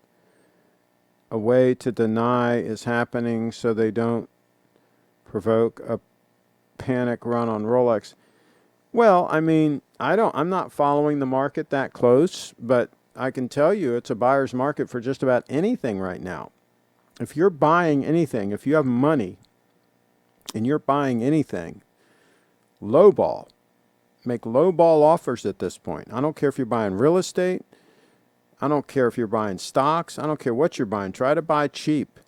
a way to deny is happening so they don't provoke a panic run on Rolex. Well, I mean, I'm not following the market that close, but I can tell you it's a buyer's market for just about anything right now. If you're buying anything, if you have money and you're buying anything, lowball. Make lowball offers at this point. I don't care if you're buying real estate. I don't care if you're buying stocks. I don't care what you're buying. Try to buy cheap.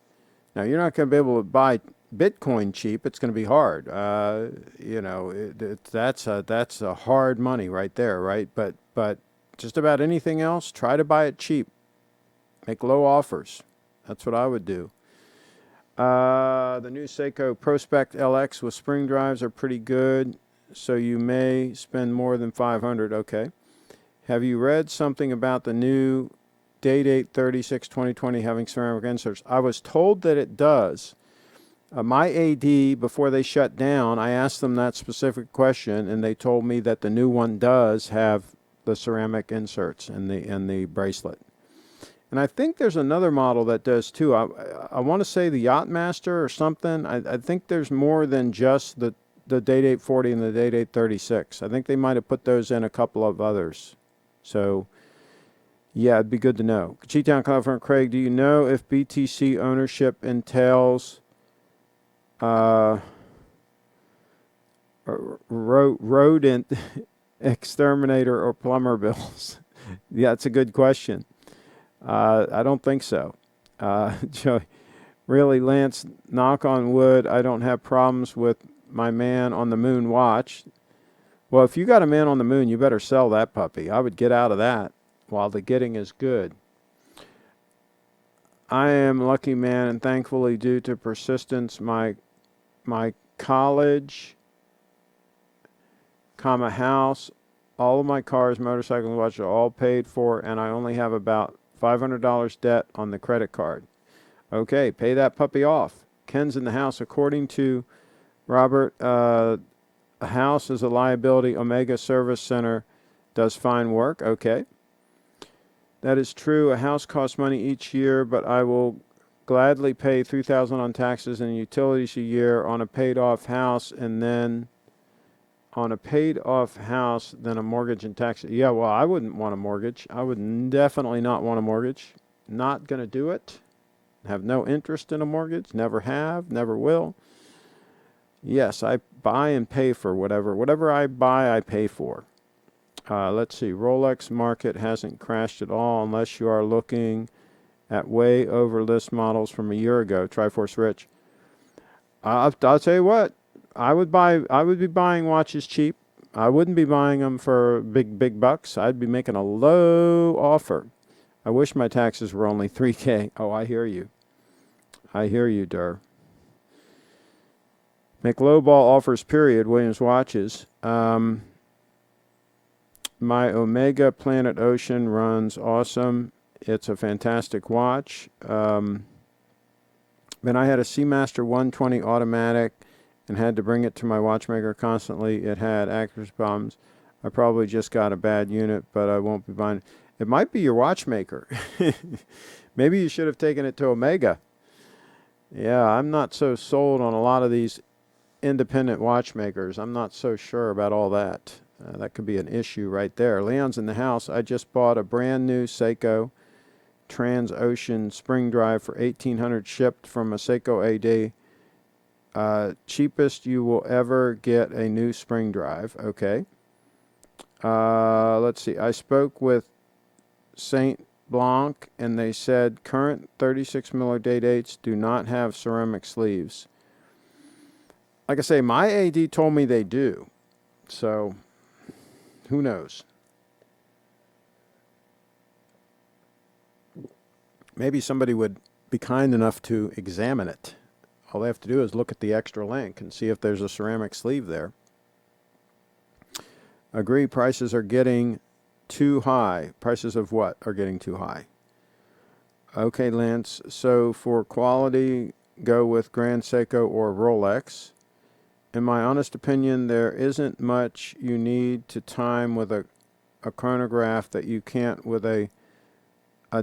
Now, you're not going to be able to buy Bitcoin cheap. It's going to be hard. That's a hard money right there, right? But just about anything else, try to buy it cheap. Make low offers. That's what I would do. The new Seiko Prospect LX with spring drives are pretty good, so you may spend more than $500. Okay. Have you read something about the new Day-Date 36-2020 having ceramic inserts? I was told that it does. My AD, before they shut down, I asked them that specific question, and they told me that the new one does have the ceramic inserts in the bracelet. And I think there's another model that does too. I want to say the Yachtmaster or something. I think there's more than just the Day-Date 40 and the Day-Date 36. I think they might have put those in a couple of others. So, yeah, it'd be good to know. Cheatown, California. Craig, do you know if BTC ownership entails rodent exterminator or plumber bills? Yeah, that's a good question. I don't think so. Joey, really, Lance, knock on wood, I don't have problems with my man on the moon watch. Well, if you got a man on the moon, you better sell that puppy. I would get out of that while the getting is good. I am lucky man, and thankfully due to persistence, my college, house, all of my cars, motorcycles, and watches are all paid for, and I only have about $500 debt on the credit card. Okay, pay that puppy off. Ken's in the house. According to Robert, a house is a liability. Omega Service Center does fine work. Okay. That is true. A house costs money each year, but I will gladly pay $3,000 on taxes and utilities a year on a paid-off house, and then on a paid-off house, then a mortgage and taxes. Yeah, well, I wouldn't want a mortgage. I would definitely not want a mortgage. Not going to do it. Have no interest in a mortgage. Never have. Never will. Yes, I buy and pay for whatever. Whatever I buy, I pay for. Let's see. Rolex market hasn't crashed at all unless you are looking at way over list models from a year ago. Triforce Rich. I'll tell you what. I would be buying watches cheap. I wouldn't be buying them for big bucks. I'd be making a low offer. I wish my taxes were only $3,000. Oh, I hear you. I hear you, Durr. Make lowball offers, period. Williams Watches. My Omega Planet Ocean runs awesome. It's a fantastic watch. Then I had a Seamaster 120 automatic and had to bring it to my watchmaker constantly. It had accuracy problems. I probably just got a bad unit, but I won't be buying it. It might be your watchmaker. Maybe you should have taken it to Omega. Yeah, I'm not so sold on a lot of these independent watchmakers. I'm not so sure about all that. That could be an issue right there. Leon's in the house. I just bought a brand new Seiko Transocean spring drive for $1,800 shipped from a Seiko AD. Cheapest you will ever get a new spring drive. Okay. Let's see. I spoke with Saint Blanc, and they said current 36 mm day dates do not have ceramic sleeves. Like I say, my AD told me they do. So, who knows? Maybe somebody would be kind enough to examine it. All they have to do is look at the extra link and see if there's a ceramic sleeve there. Agree, prices are getting too high. Prices of what are getting too high? Okay, Lance. So for quality, go with Grand Seiko or Rolex. In my honest opinion, there isn't much you need to time with a chronograph that you can't with a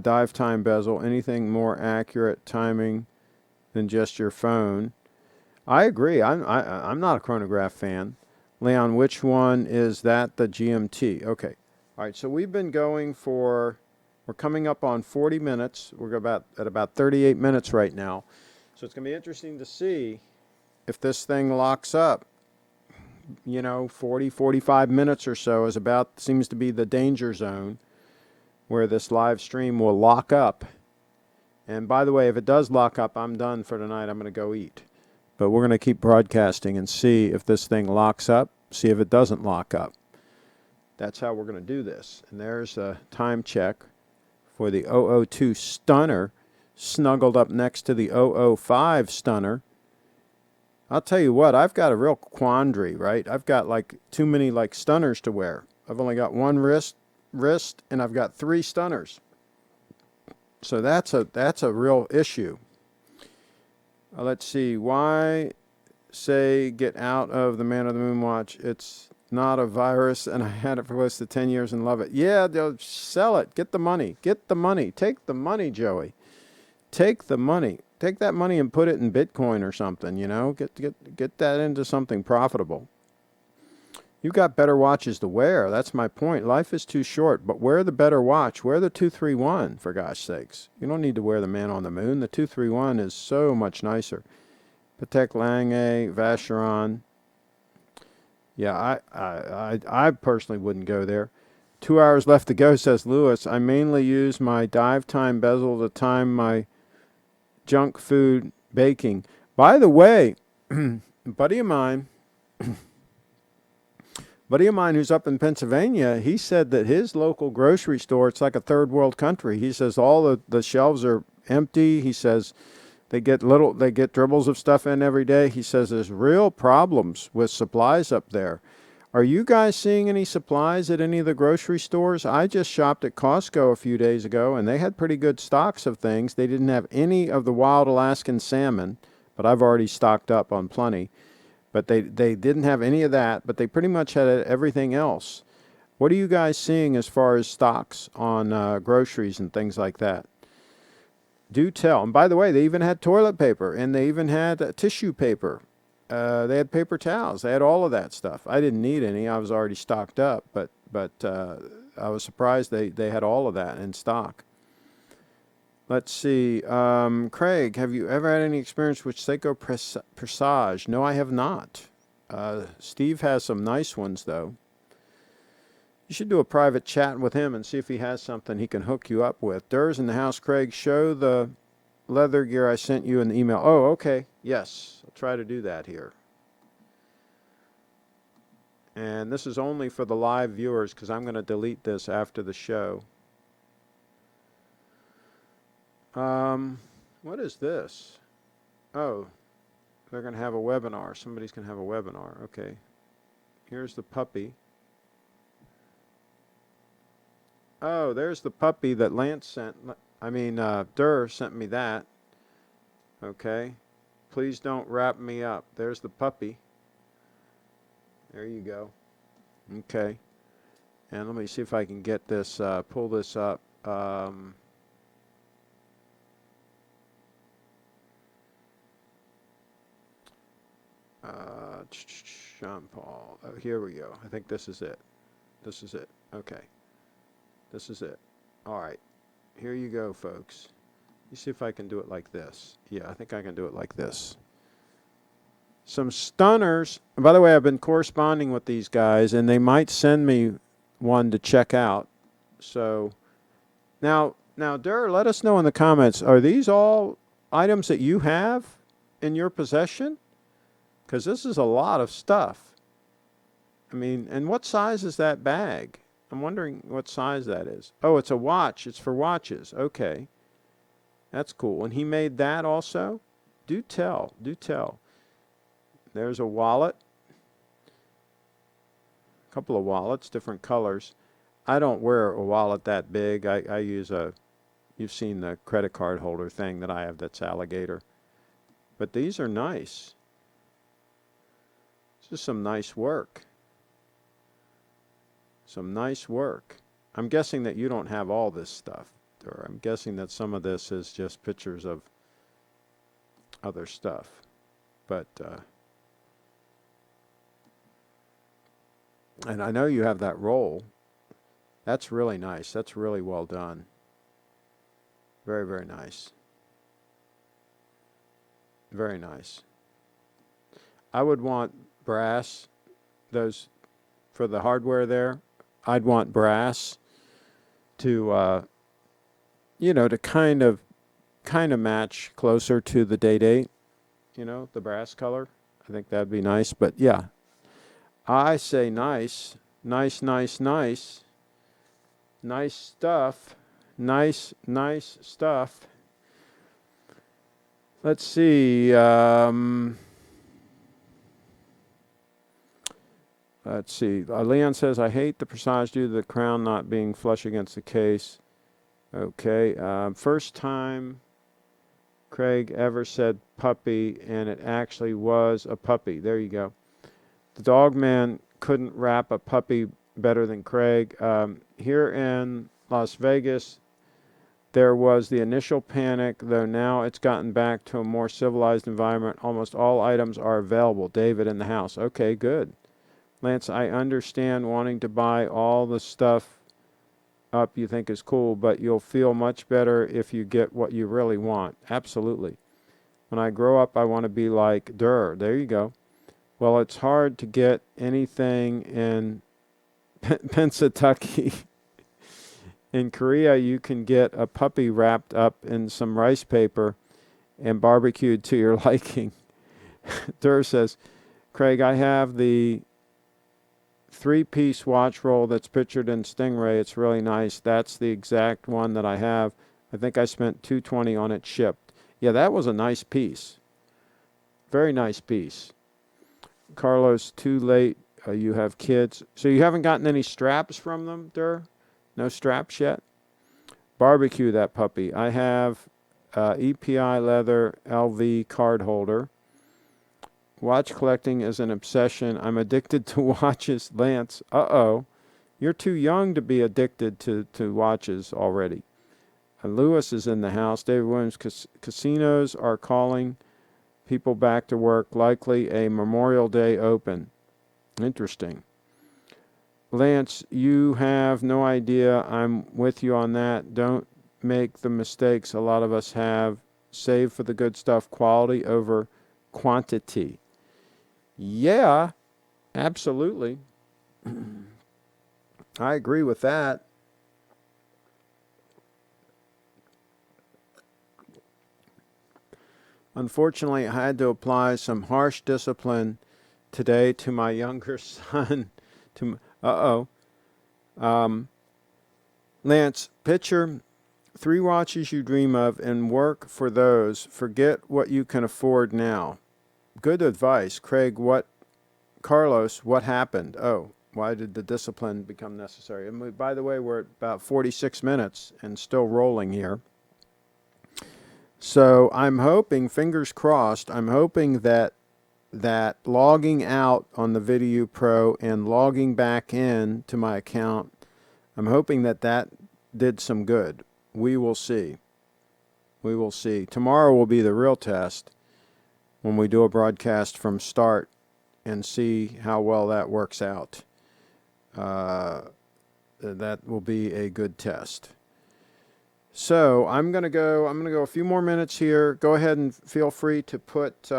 dive time bezel. Anything more accurate timing than just your phone. I agree. I'm not a chronograph fan. Leon, which one is that? The GMT. Okay. All right. So we've been going for, we're coming up on 40 minutes. We're at about 38 minutes right now. So it's going to be interesting to see if this thing locks up. 40, 45 minutes or so seems to be the danger zone where this live stream will lock up. And by the way, if it does lock up, I'm done for tonight. I'm going to go eat. But we're going to keep broadcasting and see if this thing locks up, see if it doesn't lock up. That's how we're going to do this. And there's a time check for the 002 Stunner snuggled up next to the 005 Stunner. I'll tell you what, I've got a real quandary, right? I've got too many stunners to wear. I've only got one wrist, and I've got 3 stunners. So that's a real issue. Let's see. Why say get out of the Man of the Moon watch? It's not a virus, and I had it for close to 10 years and love it. Yeah, they'll sell it. Get the money. Get the money. Take the money, Joey. Take the money. Take that money and put it in Bitcoin or something, Get that into something profitable. You got better watches to wear. That's my point. Life is too short, but wear the better watch. Wear the 231, for gosh sakes. You don't need to wear the Man on the Moon. The 231 is so much nicer. Patek Lange, Vacheron. Yeah, I personally wouldn't go there. 2 hours left to go, says Lewis. I mainly use my dive time bezel to time my junk food baking. By the way, buddy of mine who's up in Pennsylvania, he said that his local grocery store, it's like a third world country. He says all the shelves are empty. He says they get dribbles of stuff in every day. He says there's real problems with supplies up there. Are you guys seeing any supplies at any of the grocery stores? I just shopped at Costco a few days ago, and they had pretty good stocks of things. They didn't have any of the wild Alaskan salmon, but I've already stocked up on plenty. But they didn't have any of that, but they pretty much had everything else. What are you guys seeing as far as stocks on groceries and things like that? Do tell. And by the way, they even had toilet paper, and they even had tissue paper. They had paper towels. They had all of that stuff. I didn't need any. I was already stocked up, but I was surprised they had all of that in stock. Let's see. Craig, have you ever had any experience with Seiko Presage? No, I have not. Steve has some nice ones, though. You should do a private chat with him and see if he has something he can hook you up with. Durr's in the house. Craig, show the leather gear I sent you in the email. Oh, okay. Yes, I'll try to do that here. And this is only for the live viewers because I'm going to delete this after the show. What is this? Oh, they're going to have a webinar. Somebody's going to have a webinar. Okay. Here's the puppy. Oh, there's the puppy that Lance sent. Durr sent me that. Okay. Please don't wrap me up. There's the puppy. There you go. Okay. And let me see if I can get this, pull this up. Jean Paul. Oh, here we go. I think this is it. This is it. Okay. This is it. All right. Here you go, folks. You see if I can do it like this. Yeah, I think I can do it like this. Some stunners. By the way, I've been corresponding with these guys, and they might send me one to check out. So now, Durr, let us know in the comments. Are these all items that you have in your possession? Because this is a lot of stuff. I mean, and what size is that bag? I'm wondering what size that is. Oh, it's a watch. It's for watches. Okay. That's cool. And he made that also? Do tell. Do tell. There's a wallet. A couple of wallets, different colors. I don't wear a wallet that big. I use you've seen the credit card holder thing that I have that's alligator. But these are nice. This is some nice work. Some nice work. I'm guessing that you don't have all this stuff. Or I'm guessing that some of this is just pictures of other stuff. But, and I know you have that roll. That's really nice. That's really well done. Very, very nice. Very nice. I would want brass, those, for the hardware there. I'd want brass to, you know, to kind of match closer to the date, you know, the brass color. I think that'd be nice. But yeah, I say nice, nice, nice, nice, nice stuff, nice, nice stuff. Let's see. Let's see. Leon says, I hate the Presage due to the crown not being flush against the case. Okay. First time Craig ever said puppy, and it actually was a puppy. There you go. The dog man couldn't wrap a puppy better than Craig. Here in Las Vegas, there was the initial panic, though now it's gotten back to a more civilized environment. Almost all items are available. David in the house. Okay, good. Lance, I understand wanting to buy all the stuff up you think is cool, but you'll feel much better if you get what you really want. Absolutely. When I grow up, I want to be like Durr. There you go. Well, it's hard to get anything in Pennsatucky. In Korea, you can get a puppy wrapped up in some rice paper and barbecued to your liking. Durr says, Craig, I have the 3-piece watch roll that's pictured in Stingray. It's really nice. That's the exact one that I have. I think I spent $220 on it shipped. Yeah, that was a nice piece. Very nice piece. Carlos, too late. You have kids. So you haven't gotten any straps from them, Durr? No straps yet? Barbecue that puppy. I have EPI leather LV card holder. Watch collecting is an obsession. I'm addicted to watches. Lance, uh-oh. You're too young to be addicted to watches already. Lewis is in the house. David Williams, casinos are calling people back to work. Likely a Memorial Day open. Interesting. Lance, you have no idea. I'm with you on that. Don't make the mistakes a lot of us have. Save for the good stuff. Quality over quantity. Yeah, absolutely. I agree with that. Unfortunately, I had to apply some harsh discipline today to my younger son. Lance, picture 3 watches you dream of and work for those. Forget what you can afford now. Good advice. Craig, Carlos, what happened? Oh, why did the discipline become necessary? And by the way, we're at about 46 minutes and still rolling here. So I'm hoping, fingers crossed, I'm hoping that logging out on the Video Pro and logging back in to my account, I'm hoping that did some good. We will see. We will see. Tomorrow will be the real test when we do a broadcast from start and see how well that works out. That will be a good test. So I'm gonna go a few more minutes here. Go ahead and feel free to put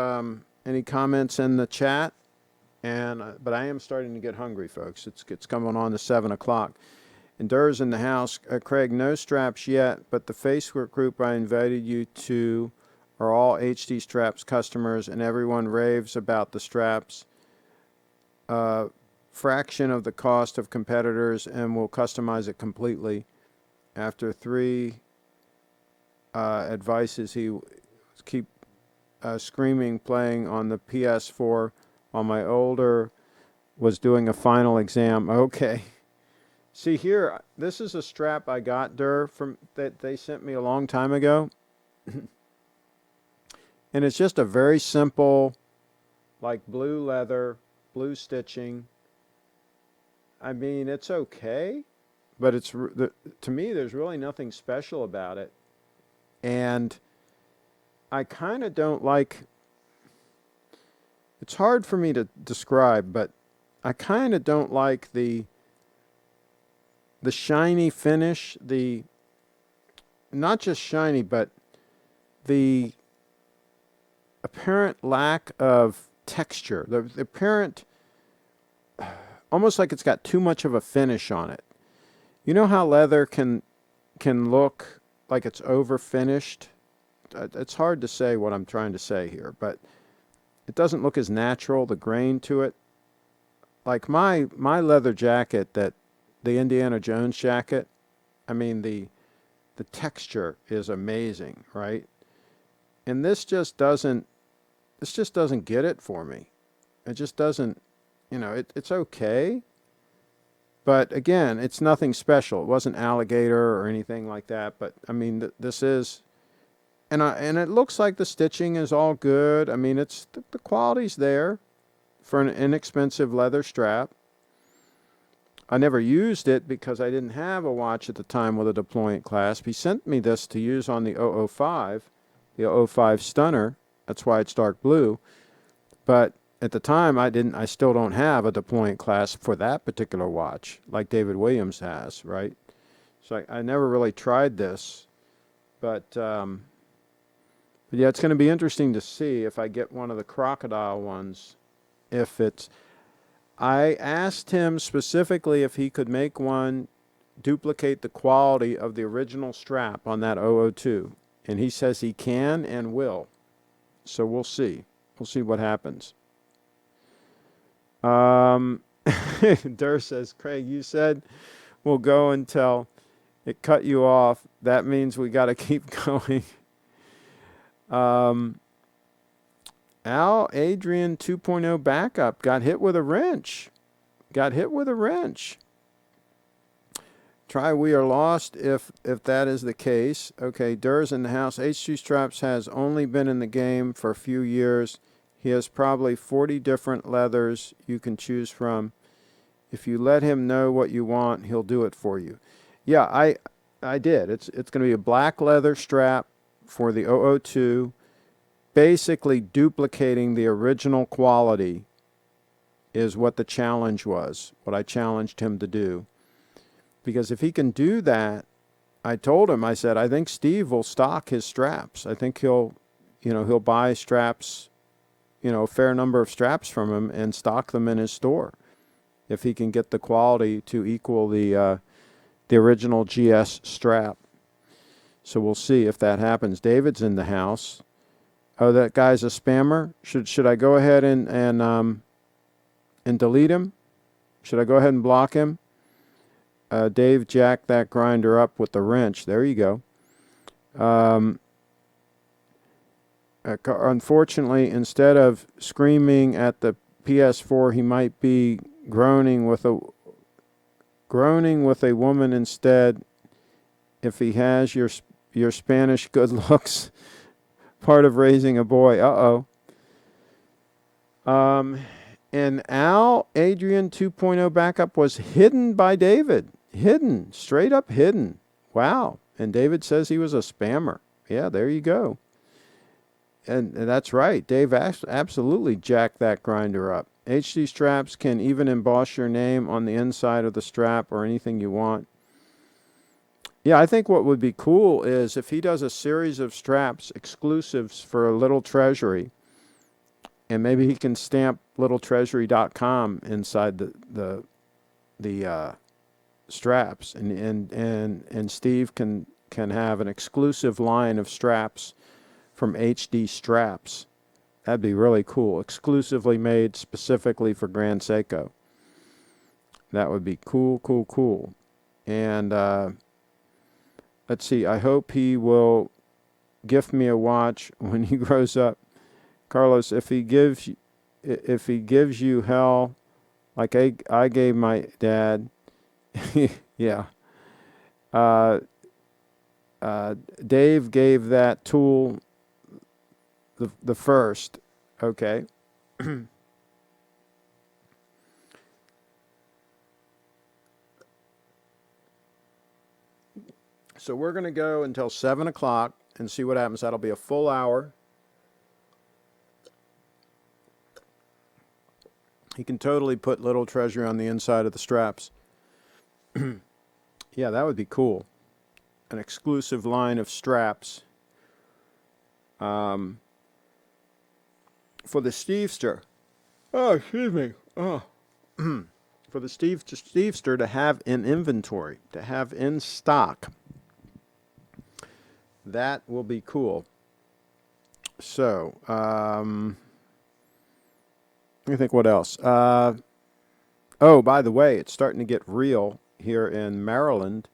any comments in the chat. And but I am starting to get hungry, folks. It's coming on to 7 o'clock. And Durr's in the house. Craig, no straps yet, but the Facebook group I invited you to are all HD Straps customers, and everyone raves about the straps. Fraction of the cost of competitors, and will customize it completely. After 3 advices, he keep screaming playing on the PS4 while my older was doing a final exam. Okay. See here, this is a strap I got, Durr, from that they sent me a long time ago. And it's just a very simple, like blue leather, blue stitching. I mean, it's okay, but to me, there's really nothing special about it. And I kind of don't like, it's hard for me to describe, but I kind of don't like the shiny finish, not just shiny, but the apparent lack of texture, the apparent, almost like it's got too much of a finish on it. You know how leather can look like it's over finished? It's hard to say what I'm trying to say here, but it doesn't look as natural, the grain to it. Like my leather jacket, that the Indiana Jones jacket, I mean, the texture is amazing, right? And this just doesn't get it for me. It just doesn't, it's okay. But again, it's nothing special. It wasn't alligator or anything like that. But I mean, this is, and it looks like the stitching is all good. I mean, the quality's there for an inexpensive leather strap. I never used it because I didn't have a watch at the time with a deployant clasp. He sent me this to use on the 005, the 005 Stunner. That's why it's dark blue. But at the time, I still don't have a deployant clasp for that particular watch, like David Williams has, right? So I never really tried this. But yeah, it's going to be interesting to see if I get one of the crocodile ones. I asked him specifically if he could make one duplicate the quality of the original strap on that 002. And he says he can and will. So we'll see. We'll see what happens. Durr says, Craig, you said we'll go until it cut you off. That means we got to keep going. Al Adrian 2.0 backup got hit with a wrench. Try we are lost if that is the case. Okay, Durr's in the house. H2 Straps has only been in the game for a few years. He has probably 40 different leathers you can choose from. If you let him know what you want, he'll do it for you. Yeah, I did. It's going to be a black leather strap for the 002, basically duplicating the original quality is what the challenge was, what I challenged him to do. Because if he can do that, I told him, I said, I think Steve will stock his straps. I think he'll buy straps, a fair number of straps from him and stock them in his store if he can get the quality to equal the original GS strap. So we'll see if that happens. David's in the house. Oh, that guy's a spammer. Should I go ahead and delete him? Should I go ahead and block him? Dave jacked that grinder up with the wrench. There you go. Unfortunately, instead of screaming at the PS4, he might be groaning with a woman instead. If he has your Spanish good looks, part of raising a boy. And Al Adrian 2.0 backup was hidden by David. Hidden, straight up hidden. Wow. And David says he was a spammer. Yeah, there you go. And that's right. Dave absolutely jacked that grinder up. HD straps can even emboss your name on the inside of the strap or anything you want. Yeah, I think what would be cool is if he does a series of straps exclusives for a Little Treasury, and maybe he can stamp littletreasury.com inside the straps, and Steve can have an exclusive line of straps from HD Straps. That'd be really cool. Exclusively made specifically for Grand Seiko. That would be cool, cool, cool. And let's see. I hope he will gift me a watch when he grows up. Carlos, if he gives you hell like I gave my dad, yeah. Uh, Dave gave that tool the first. Okay. So we're going to go until 7 o'clock and see what happens. That'll be a full hour. He can totally put Little Treasury on the inside of the straps. Yeah, that would be cool. An exclusive line of straps for the Stevester. Oh, excuse me. Oh. For the Stevester to have in inventory, to have in stock. That will be cool. So, let me think what else. Oh, by the way, it's starting to get real here in Maryland.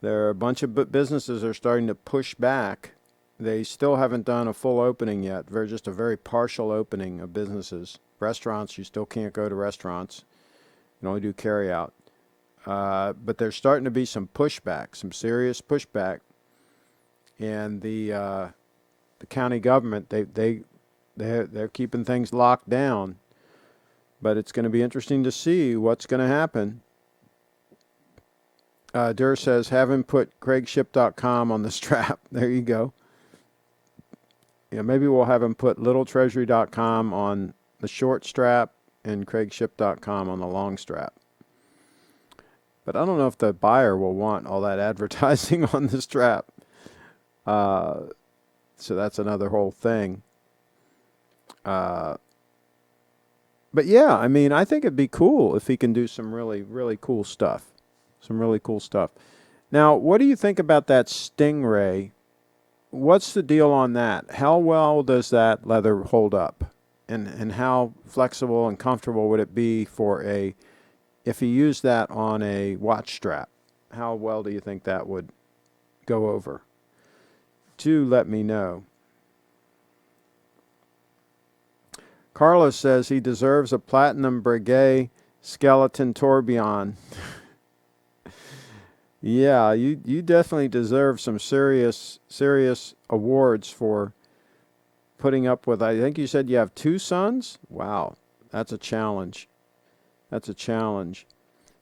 There are a bunch of businesses are starting to push back. They still haven't done a full opening yet. They're just a very partial opening of businesses. Restaurants, you still can't go to restaurants. You can only do carry out. But there's starting to be some pushback, some serious pushback. And the county government, they're keeping things locked down. But it's going to be interesting to see what's going to happen. Durr says, have him put CraigShipp.com on the strap. There you go. Yeah, maybe we'll have him put littletreasury.com on the short strap and CraigShipp.com on the long strap. But I don't know if the buyer will want all that advertising on the strap. So that's another whole thing. But yeah, I mean, I think it'd be cool if he can do some really, really cool stuff. Some really cool stuff. Now, what do you think about that Stingray? What's the deal on that? How well does that leather hold up? And how flexible and comfortable would it be for if he used that on a watch strap? How well do you think that would go over? Do let me know. Carlos says he deserves a platinum Breguet skeleton tourbillon. Yeah, you definitely deserve some serious awards for putting up with. I think you said you have 2 sons. Wow, that's a challenge. That's a challenge.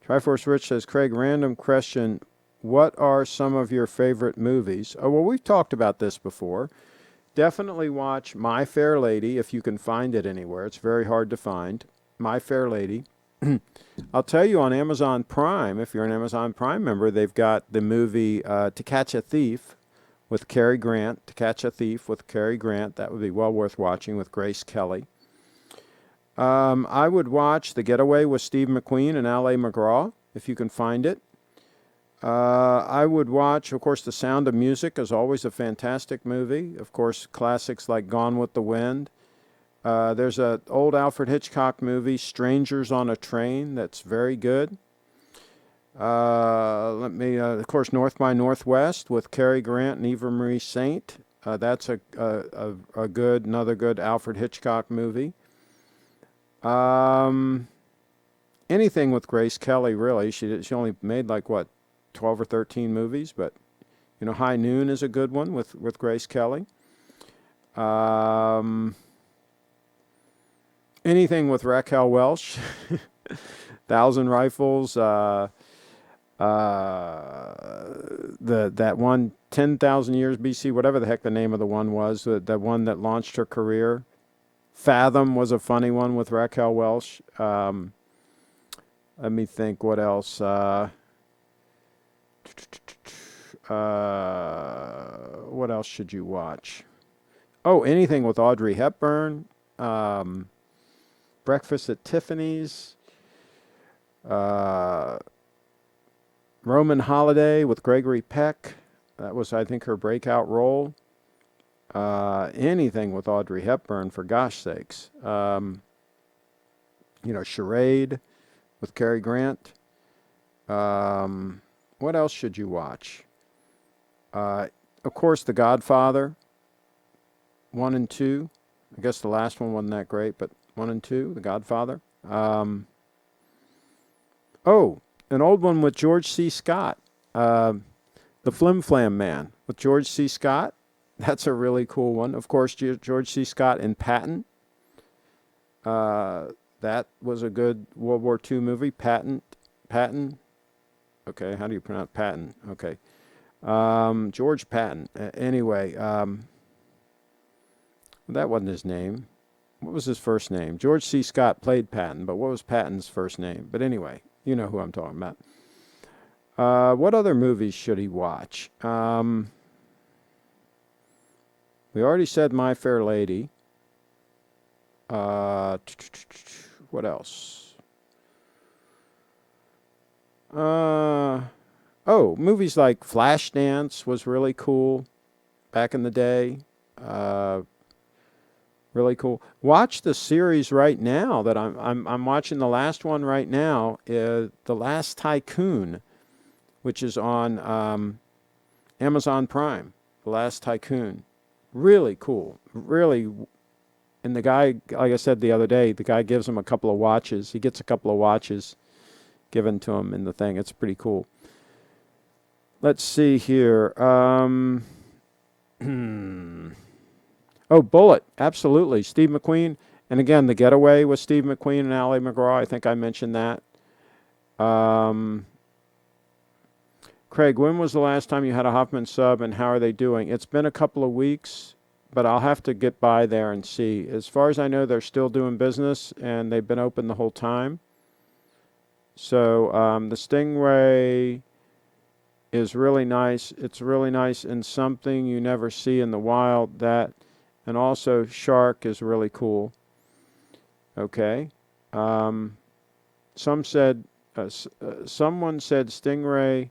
Triforce Rich says, Craig, random question. What are some of your favorite movies? Oh, well, we've talked about this before. Definitely watch My Fair Lady if you can find it anywhere. It's very hard to find. My Fair Lady. I'll tell you, on Amazon Prime, if you're an Amazon Prime member, they've got the movie To Catch a Thief with Cary Grant. To Catch a Thief with Cary Grant. That would be well worth watching with Grace Kelly. I would watch The Getaway with Steve McQueen and Ally McGraw, if you can find it. I would watch, of course, The Sound of Music is always a fantastic movie. Of course, classics like Gone with the Wind. There's an old Alfred Hitchcock movie, Strangers on a Train, that's very good. Of course, North by Northwest with Cary Grant and Eva Marie Saint. That's another good Alfred Hitchcock movie. Anything with Grace Kelly, really. She only made 12 or 13 movies, but High Noon is a good one with Grace Kelly. Anything with Raquel Welch, Thousand Rifles, that one 10,000 Years BC, whatever the heck the name of the one was, the one that launched her career. Fathom was a funny one with Raquel Welch. Let me think what else. What else should you watch? Oh, anything with Audrey Hepburn. Breakfast at Tiffany's. Uh, Roman Holiday with Gregory Peck. That was, I think, her breakout role. Anything with Audrey Hepburn, for gosh sakes. Charade with Cary Grant. What else should you watch? Of course, The Godfather, 1 and 2. I guess the last one wasn't that great, but 1 and 2, The Godfather. An old one with George C. Scott, The Flim Flam Man with George C. Scott. That's a really cool one. Of course, George C. Scott in Patton. That was a good World War II movie. Patton. Okay, how do you pronounce Patton? Okay. George Patton. Anyway, that wasn't his name. What was his first name? George C. Scott played Patton, but what was Patton's first name? But anyway, you know who I'm talking about. What other movies should he watch? We already said My Fair Lady. What else? Movies like Flashdance was really cool back in the day. Really cool. Watch the series right now that I'm watching. The last one right now is The Last Tycoon, which is on Amazon Prime. The Last Tycoon. Really cool. Really. And the guy, like I said the other day, the guy gives him a couple of watches. He gets a couple of watches given to him in the thing. It's pretty cool. Let's see here. Bullet. Absolutely. Steve McQueen. And again, The Getaway with Steve McQueen and Ali MacGraw. I think I mentioned that. Craig, when was the last time you had a Hoffman sub and how are they doing? It's been a couple of weeks, but I'll have to get by there and see. As far as I know, they're still doing business and they've been open the whole time. So the Stingray is really nice. It's really nice and something you never see in the wild. And also Shark is really cool. Okay. Someone said Stingray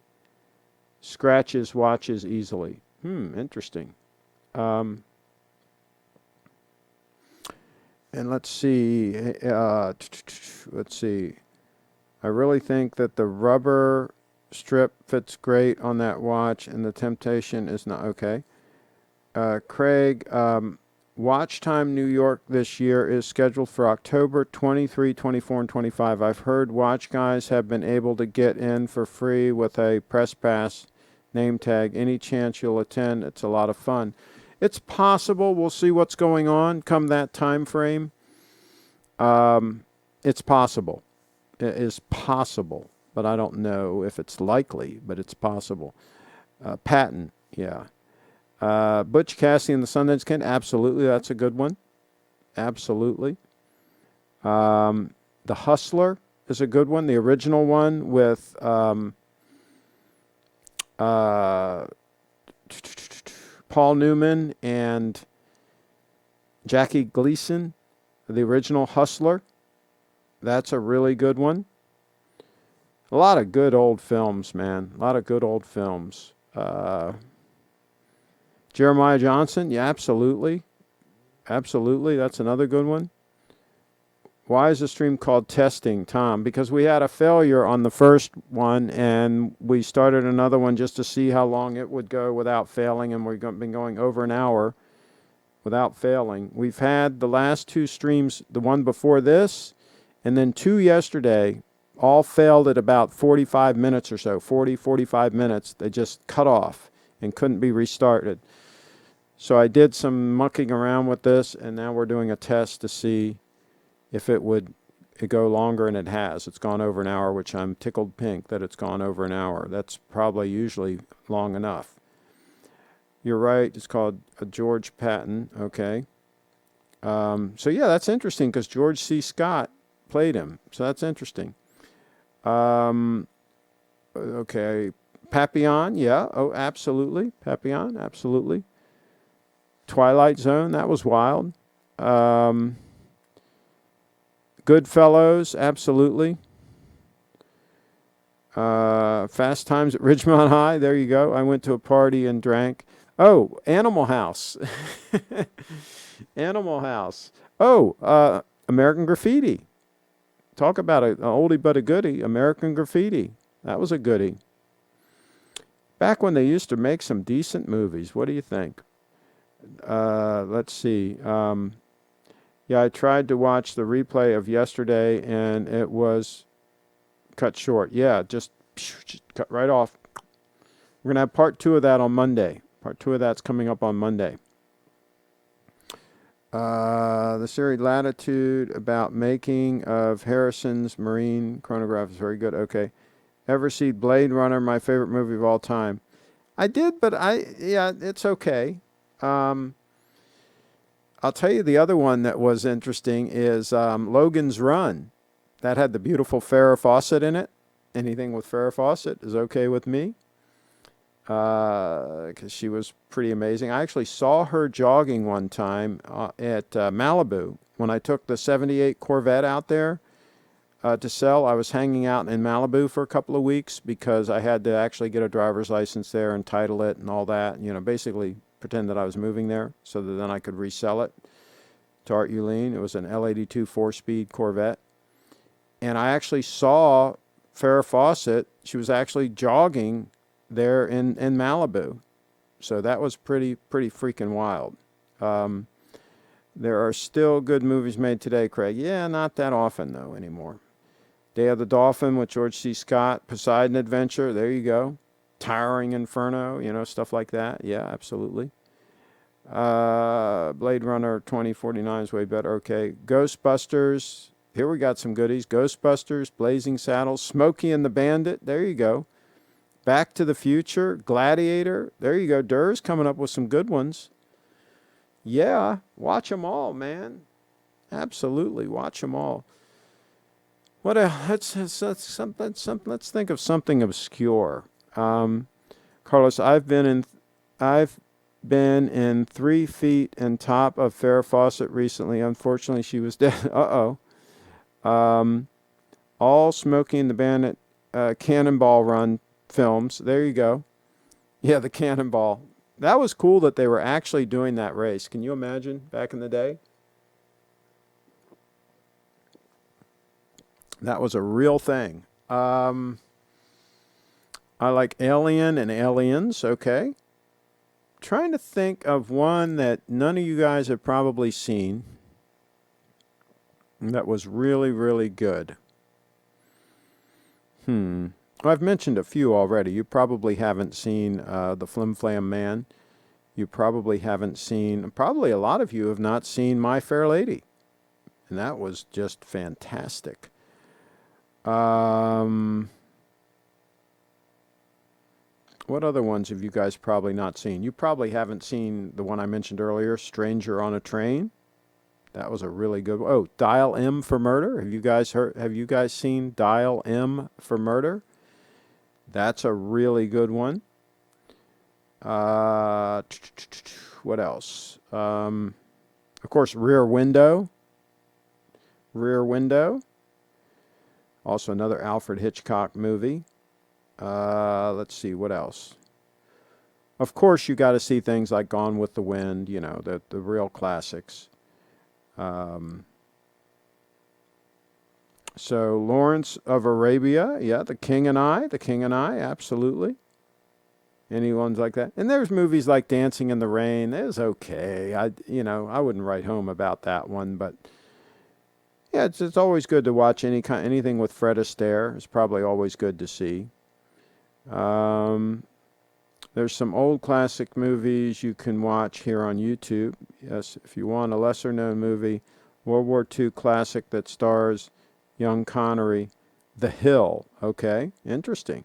scratches watches easily. Interesting. And let's see. Let's see. I really think that the rubber strip fits great on that watch, and the Temptation is not okay. Craig, Watch Time New York this year is scheduled for October 23, 24, and 25. I've heard watch guys have been able to get in for free with a press pass name tag. Any chance you'll attend? It's a lot of fun. It's possible. We'll see what's going on come that time frame. It's possible. It is possible, but I don't know if it's likely, but it's possible. Patton, yeah. Butch Cassidy and the Sundance Kid, absolutely, that's a good one. Absolutely. The Hustler is a good one. The original one with Paul Newman and Jackie Gleason, the original Hustler. That's a really good one. A lot of good old films, man. A lot of good old films. Jeremiah Johnson, yeah, absolutely. Absolutely, that's another good one. Why is the stream called Testing, Tom? Because we had a failure on the first one, and we started another one just to see how long it would go without failing, and we've been going over an hour without failing. We've had the last two streams, the one before this, and then two yesterday, all failed at about 45 minutes or so, 45 minutes. They just cut off and couldn't be restarted. So I did some mucking around with this, and now we're doing a test to see if it would go longer, and it has. It's gone over an hour, which I'm tickled pink that it's gone over an hour. That's probably usually long enough. You're right. It's called George Patton. Okay. So, yeah, that's interesting because George C. Scott played him. So that's interesting. Okay. Papillon, yeah. Oh, absolutely. Papillon, absolutely. Twilight Zone, that was wild. Goodfellas, absolutely. Fast Times at Ridgemont High, there you go. I went to a party and drank. Oh, Animal House. Animal House. Oh, American Graffiti. Talk about an oldie but a goodie. American Graffiti. That was a goodie. Back when they used to make some decent movies. What do you think? Let's see. Yeah, I tried to watch the replay of yesterday, and it was cut short. Yeah, just cut right off. We're going to have part 2 of that on Monday. Part 2 of that's coming up on Monday. The series Latitude about making of Harrison's Marine chronograph is very good. Okay. Ever see Blade Runner, my favorite movie of all time? I did, but yeah, it's okay. I'll tell you the other one that was interesting is Logan's Run. That had the beautiful Farrah Fawcett in it. Anything with Farrah Fawcett is okay with me. Because she was pretty amazing. I actually saw her jogging one time at Malibu. When I took the 78 Corvette out there to sell, I was hanging out in Malibu for a couple of weeks because I had to actually get a driver's license there and title it and all that. You know, basically pretend that I was moving there so that then I could resell it to Art Uline. It was an L82 4-speed Corvette. And I actually saw Farrah Fawcett. She was actually jogging there in Malibu. So that was pretty freaking wild. There are still good movies made today, Craig. Yeah, not that often, though, anymore. Day of the Dolphin with George C. Scott. Poseidon Adventure. There you go. Towering Inferno. You know, stuff like that. Yeah, absolutely. Blade Runner 2049 is way better. Okay. Ghostbusters. Here we got some goodies. Ghostbusters, Blazing Saddles, Smokey and the Bandit. There you go. Back to the Future, Gladiator. There you go. Durr's coming up with some good ones. Yeah, watch them all, man. Absolutely, watch them all. What else? Let's think of something obscure. Carlos, I've been in 3 feet and top of Farrah Fawcett recently. Unfortunately, she was dead. Uh-oh. All Smokey and the Bandit Cannonball Run films. There you go. Yeah, the Cannonball. That was cool that they were actually doing that race. Can you imagine back in the day? That was a real thing. I like Alien and Aliens. Okay. Trying to think of one that none of you guys have probably seen that was really good. I've mentioned a few already. You probably haven't seen The Flim Flam Man. You probably haven't seen, probably a lot of you have not seen My Fair Lady. And that was just fantastic. What other ones have you guys probably not seen? You probably haven't seen the one I mentioned earlier, Stranger on a Train. That was a really good one. Oh, Dial M for Murder. Have you guys seen Dial M for Murder? That's a really good one. What else? Of course, Rear Window. Rear Window. Also another Alfred Hitchcock movie. Let's see, what else? Of course, you got to see things like Gone with the Wind, you know, the real classics. So Lawrence of Arabia, yeah, The King and I, absolutely. Any ones like that? And there's movies like Dancing in the Rain. It was okay. I wouldn't write home about that one, but yeah, it's always good to watch anything with Fred Astaire. It's probably always good to see. There's some old classic movies you can watch here on YouTube. Yes, if you want a lesser-known movie, World War II classic that stars young Connery, The Hill. Okay, interesting.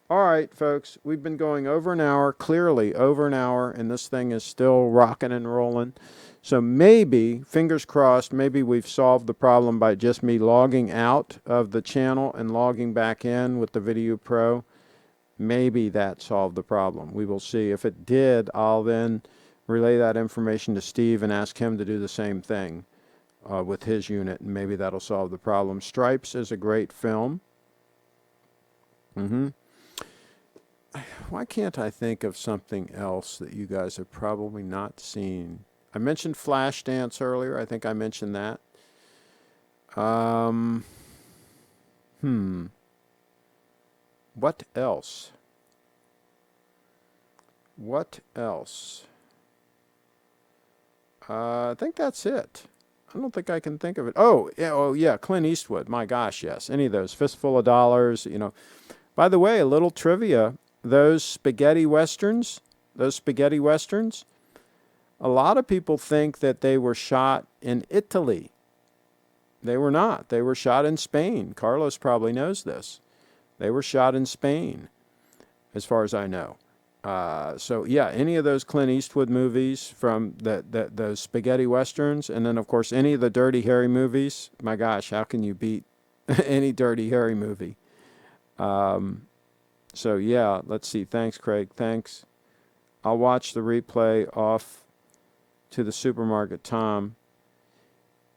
All right, folks, we've been going over an hour, clearly over an hour, and this thing is still rocking and rolling. So maybe, fingers crossed, maybe we've solved the problem by just me logging out of the channel and logging back in with the Video Pro. Maybe that solved the problem. We will see. If it did, I'll then relay that information to Steve and ask him to do the same thing with his unit, and maybe that'll solve the problem. Stripes is a great film. Why can't I think of something else that you guys have probably not seen? I mentioned Flashdance earlier. I think I mentioned that. What else? What else? I think that's it. I don't think I can think of it. Oh yeah, Clint Eastwood. My gosh, yes. Any of those. Fistful of Dollars, you know. By the way, a little trivia. Those spaghetti westerns, a lot of people think that they were shot in Italy. They were not. They were shot in Spain. Carlos probably knows this. They were shot in Spain, as far as I know. So yeah, any of those Clint Eastwood movies from those spaghetti westerns, and then of course any of the Dirty Harry movies. My gosh, how can you beat any Dirty Harry movie? So yeah, let's see. Thanks, Craig. Thanks. I'll watch the replay off to the supermarket. Tom.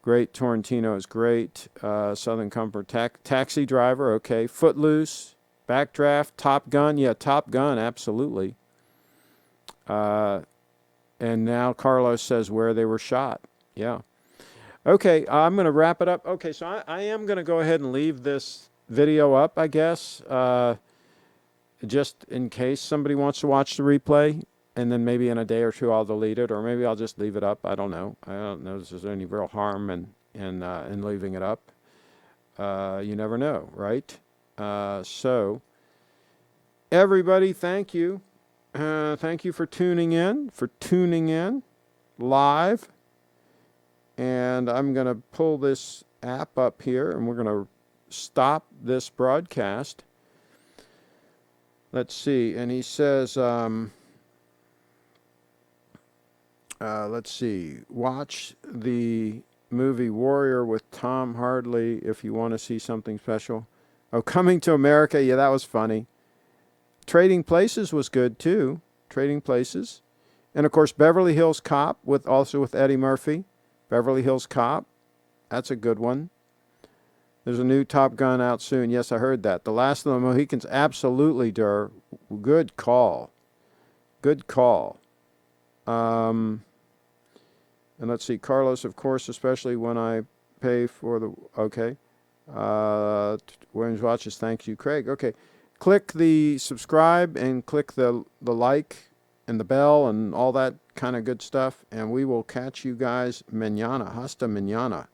Great. Torrentino is great. Southern Comfort. Taxi Driver. Okay. Footloose. Backdraft. Top Gun. Yeah, Top Gun. Absolutely. And now Carlos says where they were shot. Yeah. Okay. I'm going to wrap it up. Okay. So I am going to go ahead and leave this video up, I guess. Just in case somebody wants to watch the replay, and then maybe in a day or two I'll delete it, or maybe I'll just leave it up. I don't know. I don't know if there's any real harm in leaving it up. You never know, right? So, everybody, thank you. Thank you for tuning in live. And I'm going to pull this app up here, and we're going to stop this broadcast. Let's see, and he says, let's see, watch the movie Warrior with Tom Hardy if you want to see something special. Oh, Coming to America, yeah, that was funny. Trading Places was good too, Trading Places. And of course, Beverly Hills Cop, also with Eddie Murphy. Beverly Hills Cop, that's a good one. There's a new Top Gun out soon. Yes, I heard that. The Last of the Mohicans, absolutely, Durr. Good call. Good call. And let's see, Carlos, of course, especially when I pay for the... Okay. Williams Watches, thank you, Craig. Okay. Click the subscribe and click the like and the bell and all that kind of good stuff. And we will catch you guys mañana. Hasta mañana.